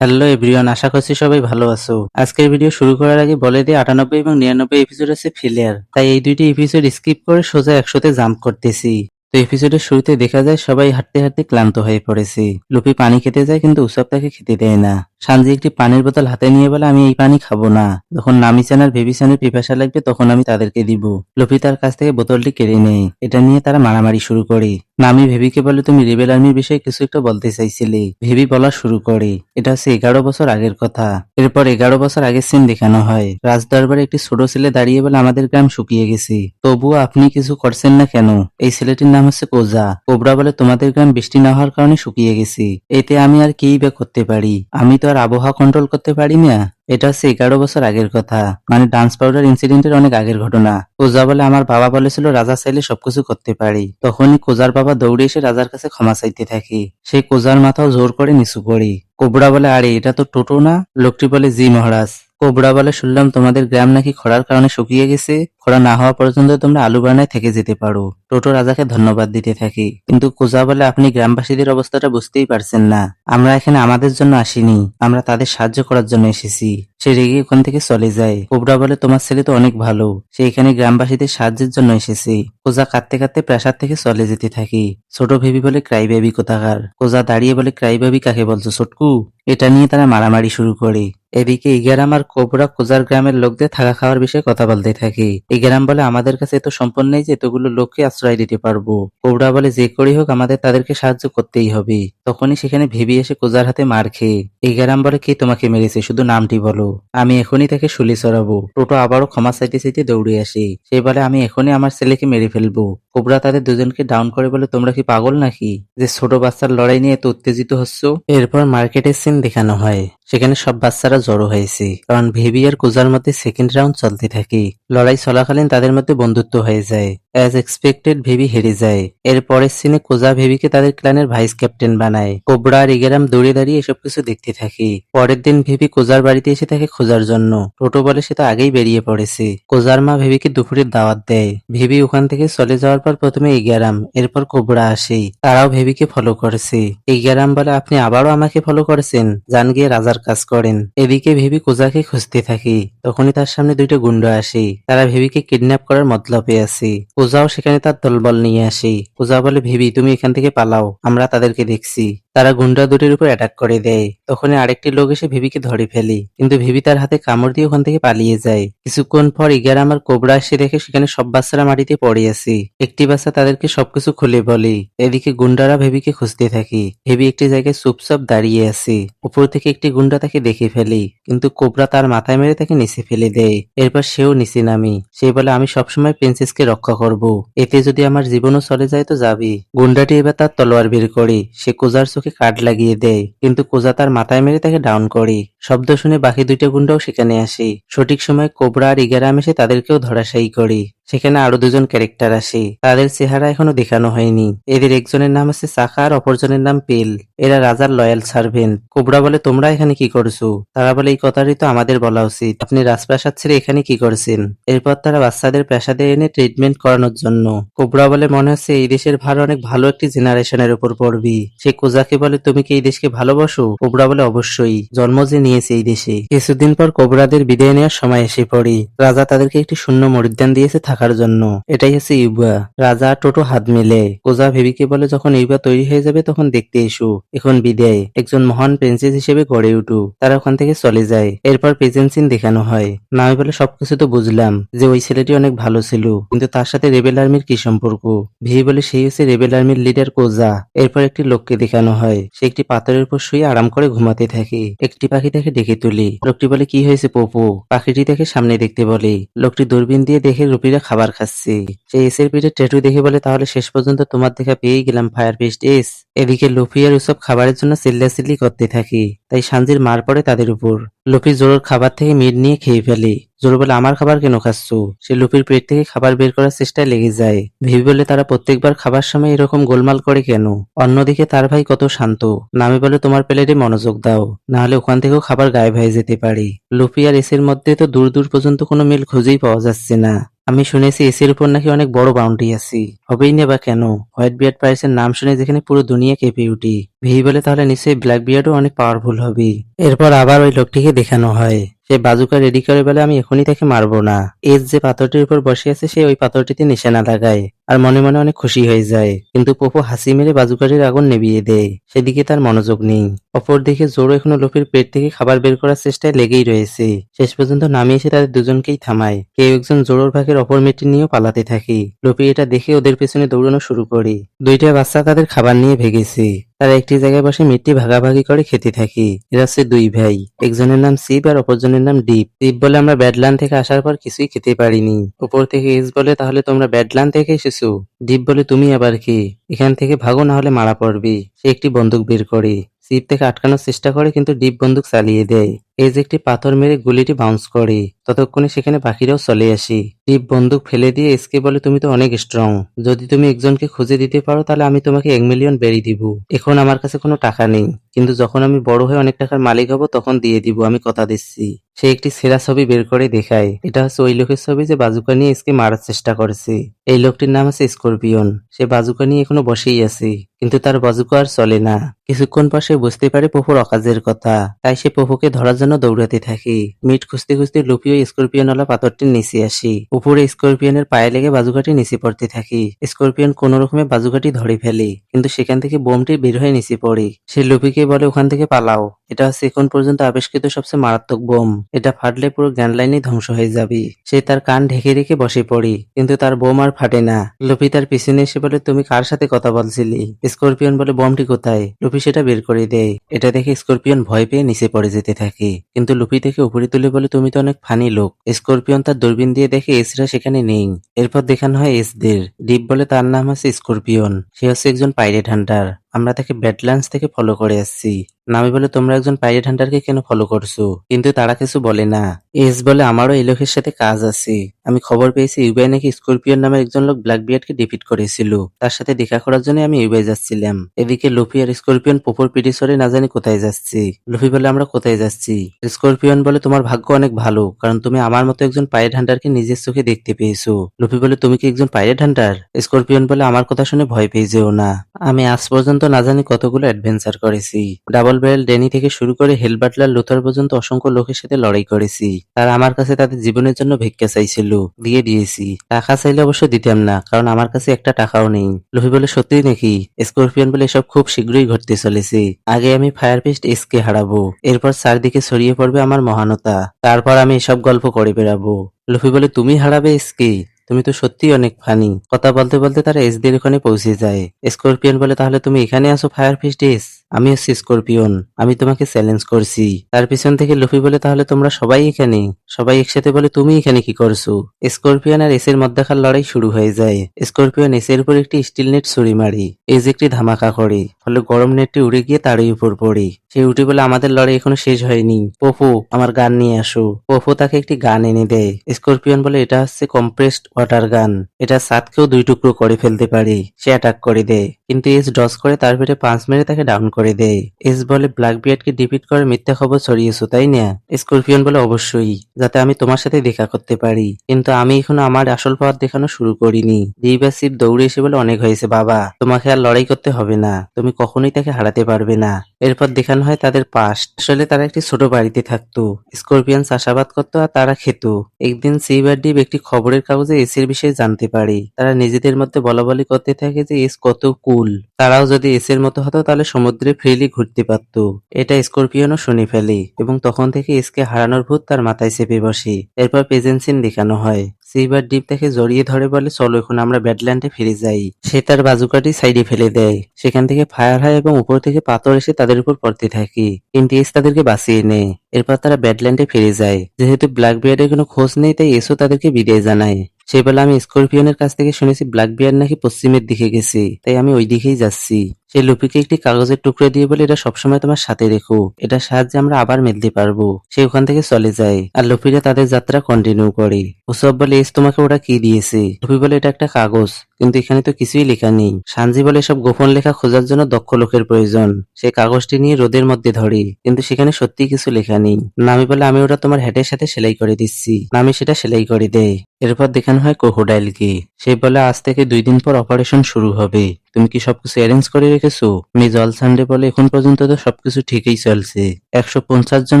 Hello everyone, আশা করছি সবাই ভালো আছো। আজকের ভিডিও শুরু করার আগে বলে দিই 98 এবং 99 এপিসোড আছে ফিলিয়ার, তাই এই দুইটি এপিসোড স্কিপ করে সোজা 100তে জাম্প করতেছি। তো এপিসোডের শুরুতে দেখা যায় সবাই হাঁটতে হাঁটতে ক্লান্ত হয়ে পড়েছে। লুপি পানি খেতে যায় কিন্তু উসব তাকে খেতে দেয় না। সানজি একটি পানির বোতল হাতে নিয়ে বলে আমি এই পানি খাবো না, যখন নামি-চান আর বেবি-চানের পিপাসা লাগবে তখন আমি তাদেরকে দিব। লুপি তার কাছ থেকে বোতলটি কেড়ে নেয়। এটা নিয়ে তারা মারামারি শুরু করে। নামি ভেবিকে বলে তুমি রেবেল আর্মির বিষয়ে কিছু একটা বলতে চাইছিলে। ভেবি বলা শুরু করে এটা হচ্ছে 11 বছর আগের কথা। এরপর 11 বছর আগের সিন দেখানো হয়। রাজদরবারে একটি ছোট ছেলে দাঁড়িয়ে বলে আমাদের গ্রাম শুকিয়ে গেছে, তবুও আপনি কিছু করছেন না কেন? এই ছেলেটির নাম হচ্ছে কোজা। কোবরা বলে তোমাদের গ্রাম বৃষ্টি না হওয়ার কারণে শুকিয়ে গেছে, এতে আমি আর কিই বা করতে পারি? আমি তো আর আবহাওয়া কন্ট্রোল করতে পারি না। এটা হচ্ছে 11 বছর আগের কথা, মানে ডান্স পাউডার ইনসিডেন্টের অনেক আগের ঘটনা। কোজা বলে আমার বাবা বলেছিল রাজা চাইলে সবকিছু করতে পারি। তখনই কোজার বাবা দৌড়ে এসে রাজার কাছে ক্ষমা চাইতে থাকে। সেই কোজার মাথাও জোর করে নিচু করে। কোবরা বলে আরে এটা তো টোটো না। লোকটি বলে জি মহারাজ। কোবরা বলে শুনলাম তোমাদের গ্রাম নাকি খরার কারণে শুকিয়ে গেছে, খরা না হওয়া পর্যন্ত তোমরা আলু বানায় থেকে যেতে পারো। টোটো রাজাকে ধন্যবাদ দিতে থাকে, কিন্তু কোজা বলে আপনি গ্রামবাসীদের অবস্থাটা বুঝতেই পারছেন না। আমরা এখানে আমাদের জন্য আসিনি, আমরা তাদের সাহায্য করার জন্য এসেছি। সে রেগে ওখান থেকে চলে যায়। কোবরা বলে তোমার ছেলে তো অনেক ভালো, সে এখানে গ্রামবাসীদের সাহায্যের জন্য এসেছে। কোজা কাঁদতে কাঁদতে প্রাসাদ থেকে চলে যেতে থাকে। ছোট ভেবি বলে ক্রাই বেবি কোথাকার। কোজা দাঁড়িয়ে বলে ক্রাই বেবি কাকে বলছো ছোটকু? এটা নিয়ে তারা মারামারি শুরু করে। এদিকে ইগারাম আর কোবরা কোজার গ্রামের লোকদের থাকা খাওয়ার বিষয়ে কথা বলতে থাকে। ইগারাম বলে আমাদের কাছে এত সম্পদ নেই যে এতগুলো লোককে আশ্রয় দিতে পারবো। কোবরা বলে যে করেই হোক আমাদের তাদেরকে সাহায্য করতেই হবে। তখনই সেখানে ভেবি এসে কোজার হাতে মার খেয়ে। ইগারাম বলে কে তোমাকে মেরেছে শুধু নামটি বলো, আমি এখনই তাকে শুলি চড়াবো। টোটো আবারও ক্ষমা চাইতে চাইতে দৌড়ে আসে। সে বলে আমি এখনই আমার ছেলেকে মেরে ফেলবো। কোবরা তাদের দুজনকে ডাউন করে বলে তোমরা কি পাগল নাকি যে ছোট বাচ্চার লড়াই নিয়ে এত উত্তেজিত হচ্ছ? এরপর মার্কেটের সিন দেখানো হয়। সেখানে সব বাচ্চারা জড়ো হয়েছে, কারণ ভেবি আর কোজার মধ্যে সেকেন্ড রাউন্ড চলতে থাকে। লড়াই চলাকালীন তাদের মধ্যে বন্ধুত্ব হয়ে যায়। অ্যাজ এক্সপেক্টেড ভেবি হেরে যায়। এর পরের সিনে কোজা ভেবিকে তাদের ক্লানের ভাইস ক্যাপ্টেন বানায়। কোবরা আর ইগেরাম দৌড়ে দাঁড়িয়ে এসব কিছু দেখতে থাকে। পরের দিন ভেবি কোজার বাড়িতে এসে তাকে খোঁজার জন্য। টোটো বলে সে তো আগেই বেরিয়ে পড়েছে। কোজার মা ভেবিকে দুপুরের দাওয়াত দেয়। ভেবি ওখান থেকে চলে যাওয়ার পর প্রথমে ইগেরাম, এরপর কোবরা আসে। তারাও ভেবিকে ফলো করেছে। ইগেরাম বলে আপনি আবারও আমাকে ফলো করেছেন, যান গিয়ে রাজার কাজ করেন। এদিকে ভেবি কোজাকে খুঁজতে থাকে। তখনই তার সামনে দুইটা গুন্ডা আসে। তারা ভেবিকে কিডন্যাপ করার মতলবে আছে। কোজাও সেখানে তার দলবল নিয়ে আসে। কোজা বলে ভেবি তুমি এখান থেকে পালাও, আমরা তাদেরকে দেখছি। তারা গুন্ডা দুটির উপর অ্যাটাক করে দেয়। তখনই আরেকটি লোক এসে ভেবিকে ধরে ফেলে, কিন্তু ভেবি তার হাতে কামড় দিয়ে ওখান থেকে পালিয়ে যায়। কিছুক্ষণ পর ইগারাম আর কোবরা এসে দেখে সেখানে সব বাচ্চারা মাটিতে পড়ে আছে। একটি বাচ্চা তাদেরকে সবকিছু খুলে বলে। এদিকে গুন্ডারা ভেবিকে খুঁজতে থাকে। ভেবি একটি জায়গায় চুপচাপ দাঁড়িয়ে আছে। উপর থেকে একটি গুন্ডা তাকে দেখে ফেলে, কিন্তু কোবরা তার মাথায় মেরে তাকে নিচে ফেলে দেয়। এরপর সেও নিচে নামে। সে বলে আমি সবসময় প্রিন্সেসকে রক্ষা করব, এতে যদি আমার জীবনও চলে যায় তো যাবে। গুন্ডাটি এবার তার তলোয়ার বের করে সে কোজার চোখে কাট লাগিয়ে দেয়, কিন্তু কোজা তার মাথায় মেরে তাকে ডাউন করে। শব্দ শুনে বাকি দুইটা গুন্ডাও সেখানে আসে। সঠিক সময় কোবরা আর ইগারাম এসে তাদেরকেও ধরাশায়ী করে। সেখানে আরো দুজন ক্যারেক্টার আসে, তাদের চেহারা এখনো দেখানো হয়নি। এদের একজনের নাম আছে চাকা আর অপরজনের নাম পেল। এরা রাজার লয়াল সার্ভেন্ট। কোবরা বলে তোমরা এখানে কি করছো? তারা বলে এই কথাটাই তো আমাদের বলা উচিত, আপনি রাজপ্রাসাদ ছেড়ে এখানে কি করছেন? এরপর তারা বাচ্চাদের প্রাসাদে এনে ট্রিটমেন্ট করানোর জন্য। কোবরা বলে মনে হচ্ছে এই দেশের ভার অনেক ভালো একটি জেনারেশনের উপর পড়বি। সে কোজাকে বলে তুমি কি এই দেশকে ভালোবাসো? কোবরা বলে অবশ্যই, জন্ম যে নিয়েছে এই দেশে। কিছুদিন পর কোবরাদের বিদায় নেওয়ার সময় এসে পড়ে। রাজা তাদেরকে একটি শূন্য মরিদ্যান দিয়েছে থাকার জন্য। এটাই হচ্ছে ইউবা। রাজা আর টোটো হাত মিলে। কোজা ভেবিকে বলে যখন ইউবা তৈরি হয়ে যাবে তখন দেখতে এসো, এখন বিদায়, একজন মহান প্রিন্সেস হিসেবে গড়ে উঠু। তারা ওখান থেকে চলে যায়। এরপর প্রেজেন্ট সিন দেখানো হয়। নামি বলে সবকিছু তো বুঝলাম যে ওই ছেলেটি অনেক ভালো ছিল, কিন্তু তার সাথে রেবেল আর্মির কি সম্পর্ক? ভেবি বলে সেই হচ্ছে রেবেল আর্মির লিডার কোজা। এরপর একটি লোককে দেখানো হয়। সে একটি পাথরের উপর শুয়ে আরাম করে ঘুমাতে থাকে। একটি পাখি তাকে ডেকে তুলে। লোকটি বলে কি হয়েছে পোপো? পাখিটি তাকে সামনে দেখতে বলে। লোকটি দূরবীন দিয়ে দেখে রুপিরা খাবার খাচ্ছে। সে এসের পিঠে ট্যাটু দেখে বলে তাহলে শেষ পর্যন্ত তোমার দেখা পেয়েই গেলাম ফায়ার পেস্ট এস। এদিকে লুফি আর উসব খাবারের জন্য চিল্লাচিল্লি করতে থাকে, তাই সানজির মার পড়ে তাদের উপর। লুফি জোরোর খাবার থেকে মিট নিয়ে খেয়ে ফেলে। জোরো বলে আমার খাবার কেন খাচ্ছ? সে লুফির পেট থেকে খাবার বের করার চেষ্টায় লেগে যায়। ভেবি বলে তারা প্রত্যেকবার খাবার সময় এরকম গোলমাল করে কেন? অন্যদিকে তার ভাই কত শান্ত। নামি বলে তোমার প্লেটে মনোযোগ দাও, না হলে ওখান থেকেও খাবার গায়েব হয়ে যেতে পারে। লুফি আর এসের মধ্যে তো দূর দূর পর্যন্ত কোনো মিল খুঁজেই পাওয়া যাচ্ছে না। আমি শুনেছি এসির উপর নাকি অনেক বড় বাউন্ডারি আছে। হবেই না বা কেন? হোয়াইট বিয়ার্ড প্রাইসের নাম শুনে যেখানে পুরো দুনিয়া কেঁপে উঠি। ভি বলে তাহলে নিশ্চয়ই ব্ল্যাক বিয়ার্ডও অনেক পাওয়ারফুল হবে। এরপর আবার ওই লোকটিকে দেখানো হয়। সে বাজুকা রেডি করে বলে আমি এখনই তাকে মারবো না। এস যে পাথরটির উপর বসে আছে সে ওই পাথরটিতে নিশানা লাগায় আর মনে মনে অনেক খুশি হয়ে যায়। কিন্তু পোপো হাসি মেরে বাজুকাটির আগুন নেভিয়ে দেয়। সেদিকে তার মনোযোগ নেই। অপরদিকে জোরো এখনো লোফির পেট থেকে খাবার বের করার চেষ্টায় লেগেই রয়েছে। শেষ পর্যন্ত নামিয়ে এসে তাদের দুজনকেই থামায়। কেউ একজন জোরোর ভাগের অপর মেয়েটি নিয়েও পালাতে থাকে। লোফি এটা দেখে ওদের পেছনে দৌড়ানো শুরু করে। দুইটা বাচ্চা তাদের খাবার নিয়ে ভেগেছে। তারা একটি জায়গায় বসে মিটটি ভাগাভাগি করে খেতে থাকি। এরা হচ্ছে দুই ভাই, একজনের নাম শিব আর অপরজনের নাম ডিপ। শিব বলে আমরা ব্যাডল্যান্ড থেকে আসার পর কিছুই খেতে পারিনি। উপর থেকে এস বলে তাহলে তোমরা ব্যাডল্যান্ড থেকে এসেছো। ডিপ বলে তুমি আবার কি, এখান থেকে ভাগো না হলে মারা পড়বি। সে একটি বন্দুক বের করে শিব থেকে আটকানোর চেষ্টা করে কিন্তু ডিপ বন্দুক চালিয়ে দেয়। এজ একটি পাথর মেরে গুলিটি বাউন্স করে। ততক্ষণে সেখানে বাকিরাও চলে আসি। ডিপ বন্দুক ফেলে দিয়ে এসকে বলে তুমি তো অনেক স্ট্রং, যদি তুমি একজনকে খুঁজে দিতে পারো তাহলে আমি তোমাকে 1 মিলিয়ন বেরি দিব। এখন আমার কাছে কোনো টাকা নেই, কিন্তু যখন আমি বড় হয়ে অনেক টাকার মালিক হব তখন দিয়ে দিব, আমি কথা দিচ্ছি। সে একটি সেরা ছবি বের করে দেখায়। এটা হচ্ছে ওই লোকের ছবি যে বাজুকা নিয়ে এসকে মারার চেষ্টা করেছে। এই লোকটির নাম আছে স্করপিয়ন। সে বাজুকা নিয়ে এখনো বসেই আছে, কিন্তু তার বাজুকা আর চলে না। কিছুক্ষণ পর সে বুঝতে পারে পোপোর অকাজের কথা, তাই সে পোপোকে ধরার জন্য দৌড়াতে থাকে। মিট খুঁজতে খুঁজতে লুপি ও স্করপিয়নওয়ালা পাথরটির নিচে আসি। উপরে স্করপিয়নের পায়ে লেগে বাজুকাটি নিচে পড়তে থাকে। স্করপিয়ন কোন রকমে বাজুকাটি ধরে ফেলে, কিন্তু সেখান থেকে বোমটি বের হয়ে নিচে পড়ে। সে লুপিকে বলে ওখান থেকে পালাও, এটা হচ্ছে এখন পর্যন্ত আবিষ্কৃত সবচেয়ে মারাত্মক বোম। এটা ফাটলে পুরো গ্র্যান্ড লাইনই ধ্বংস হয়ে যাবে। সে তার কান ঢেকে রেখে বসে পড়ে, কিন্তু তার বোম আর ফাটে না। লুপি তার পিছনে এসে বলে তুমি কার সাথে কথা বলছিলি? স্করপিয়ন বলে বোমটি কোথায়? লুপি সেটা বের করে দেয়। এটা দেখে স্করপিয়ন ভয় পেয়ে নিচে পড়ে যেতে থাকে, কিন্তু লুপি থেকে উপরে তুলে বলে তুমি তো অনেক ফানি লোক। স্করপিয়ন তার দূরবীন দিয়ে দেখে এসরা সেখানে নেই। এরপর দেখানো হয় এসদের। ডিপ বলে তার নাম হচ্ছে স্করপিয়ন, সে হচ্ছে একজন পাইরেট হান্টার। আমরা তাকে ব্যাডল্যান্ডস থেকে ফলো করে আসছি। নামি বলে তোমরা একজন পাইরেট হান্টারকে কেন ফলো করছো? কিন্তু তারা কিছু বলে না। এস বলে আমারও এই লোকের সাথে কাজ আছে। আমি খবর পেয়েছি ইউবাই নাকি স্করপিয়ন নামের একজন লোক ব্ল্যাক বিয়ার্ডকে ডিফিট করেছিল। তার সাথে দেখা করার জন্য আমি ইউবাই যাচ্ছিলাম। এদিকে লুফি আর স্করপিয়ন পোপোর পিটি সরে না জানি কোথায় যাচ্ছি। লুফি বলে আমরা কোথায় যাচ্ছি? স্করপিয়ন বলে তোমার ভাগ্য অনেক ভালো, কারণ তুমি আমার মতো একজন পাইরেট হান্টারকে নিজের চোখে দেখতে পেয়েছো। লুফি বলে তুমি কি একজন পাইরেট হান্টার? স্করপিয়ন বলে আমার কথা শুনে ভয় পেয়ে যেও না, আমি আজ পর্যন্ত না জানি কতগুলো অ্যাডভেঞ্চার করেছি। ডাবল ব্যারেল ড্যানি থেকে শুরু করে হেল বাটলার লুথার পর্যন্ত অসংখ্য লোকের সাথে লড়াই করেছি। তারা আমার কাছে তাদের জীবনের জন্য ভিক্ষা চাইছিল, দিয়ে দিয়েছি। টাকা চাইলে অবশ্য দিতাম না, কারণ আমার কাছে একটা টাকাও নেই। লুফি বলে সত্যি নাকি? স্করপিয়ন বলে এসব খুব শীঘ্রই ঘটতে চলেছে। আগে আমি ফায়ার পিস্ট এসকে হারাবো, এরপর চারদিকে ছড়িয়ে পড়বে আমার মহানতা, তারপর আমি এসব গল্প করে বেড়াবো। লুফি বলে তুমি হারাবে এসকে? তুমি তো সত্যি অনেক ফানি। কথা বলতে বলতে তারা এসদের ওখানে পৌঁছে যায়। স্করপিয়ন বলে তাহলে তুমি এখানে আসো ফায়ার ফিস্ট এস? আমি হচ্ছি স্করপিয়ন, আমি তোমাকে চ্যালেঞ্জ করছি। তার পিছন থেকে লুফি বলে তাহলে তোমরা সবাই এখানে? সবাই একসাথে বলে তুমি এখানে কি করছো? স্করপিয়ন আর এসের মধ্যকার লড়াই শুরু হয়ে যায়। স্করপিয়ন এসের উপর একটি স্টিল নেট ছুরি মারি, এস একটি ধামাকা করে, ফলে গরম নেটটি উড়ে গিয়ে তারই উপর পড়ে। সে উঠে বলে আমাদের লড়াই এখনো শেষ হয়নি, পোপো আমার গান নিয়ে আসো। পোপো তাকে একটি গান এনে দেয়। স্করপিয়ন বলে এটা হচ্ছে কম্প্রেসড ওয়াটার গান, এটা সাতকেও 2 টুকরো করে ফেলতে পারে। সে অ্যাটাক করে দেয়, কিন্তু এস ডস করে তার পেটে পাঁচ মেরে তাকে ডাউন করে দেয়। এস বলে ব্ল্যাক বিয়ার্ডকে ডিফিট করে মিথ্যা খবর ছড়িয়েছো তাই না? স্করপিয়ন বলে অবশ্যই, যাতে আমি তোমার সাথে দেখা করতে পারি, কিন্তু আমি এখনো আমার আসল পাওয়ার দেখানো শুরু করিনি। ডিভাসিভ দৌড়ে এসে বলে অনেক হয়েছে বাবা, তোমাকে আর লড়াই করতে হবে না, তুমি কখনোই তাকে হারাতে পারবে না। এরপর দেখানো হয় তাদের পাস্ট। আসলে তারা একটি ছোট বাড়িতে থাকতো। স্করপিয়ন চাষাবাদ করতো আর তারা খেত। একদিন সিভ আর ডিপ একটি খবরের কাগজে এসের বিষয়ে জানতে পারে। তারা নিজেদের মধ্যে বলাবলি করতে থাকে যে এস কত কুল, তারাও যদি এসের মতো হতো তাহলে সমুদ্রে ফ্রিলি ঘুরতে পারত। এটা স্করপিয়নও শুনে ফেলে এবং তখন থেকে এসকে হারানোর ভূত তার মাথায় চেপে বসে। এরপর প্রেজেন্ট সিন দেখানো হয়। সিবার ডিপ তাকে জড়িয়ে ধরে বলে চলো এখন আমরা ব্যাডল্যান্ডে ফিরে যাই। সে তার বাজুকাটি সাইডে ফেলে দেয়, সেখান থেকে ফায়ার হয় এবং উপর থেকে পাথর এসে তাদের উপর পড়তে থাকে, কিন্তু এস তাদেরকে বাঁচিয়ে নেয়। এরপর তারা ব্যাডল্যান্ডে ফিরে যায়। যেহেতু ব্ল্যাক বিয়ার্ডের কোনো খোঁজ নেই তাই এসও তাদেরকে বিদায় জানায়। সে বলে আমি স্করপিয়নের কাছ থেকে শুনেছি ব্ল্যাক বিয়ার্ড নাকি পশ্চিমের দিকে গেছে, তাই আমি ওই দিকেই যাচ্ছি। সে লুপিকে একটি কাগজের টুকরো দিয়ে বলে এটা সবসময় তোমার সাথে রেখো, এটার সাহায্যে আমরা আবার মিলতে পারবো। সে ওখান থেকে চলে যায় আর লুপিরা তাদের যাত্রা কন্টিনিউ করে। উসব বলে এস তোমাকে ওরা কি দিয়েছে? লুপি বলে এটা একটা কাগজ, কিন্তু এখানে তো কিছুই লেখা নেই। সানজি বলে এসব গোপন লেখা খোঁজার জন্য দক্ষ লোকের প্রয়োজন। সে কাগজটি নিয়ে রোদের মধ্যে ধরে, কিন্তু সেখানে সত্যি কিছু লেখা নেই। নামি বলে আমি ওটা তোমার হ্যাটের সাথে সেলাই করে দিচ্ছি। নামি সেটা সেলাই করে দেয়। এরপর দেখানো হয় ক্রোকোডাইলকে। সে বলে আজ থেকে 2 দিন পর অপারেশন শুরু হবে, তুমি কি সবকিছু অ্যারেঞ্জ করে রেখেছো? মিস অলসান্ডে বলে এখন পর্যন্ত তো সবকিছু ঠিকই চলছে। 150 জন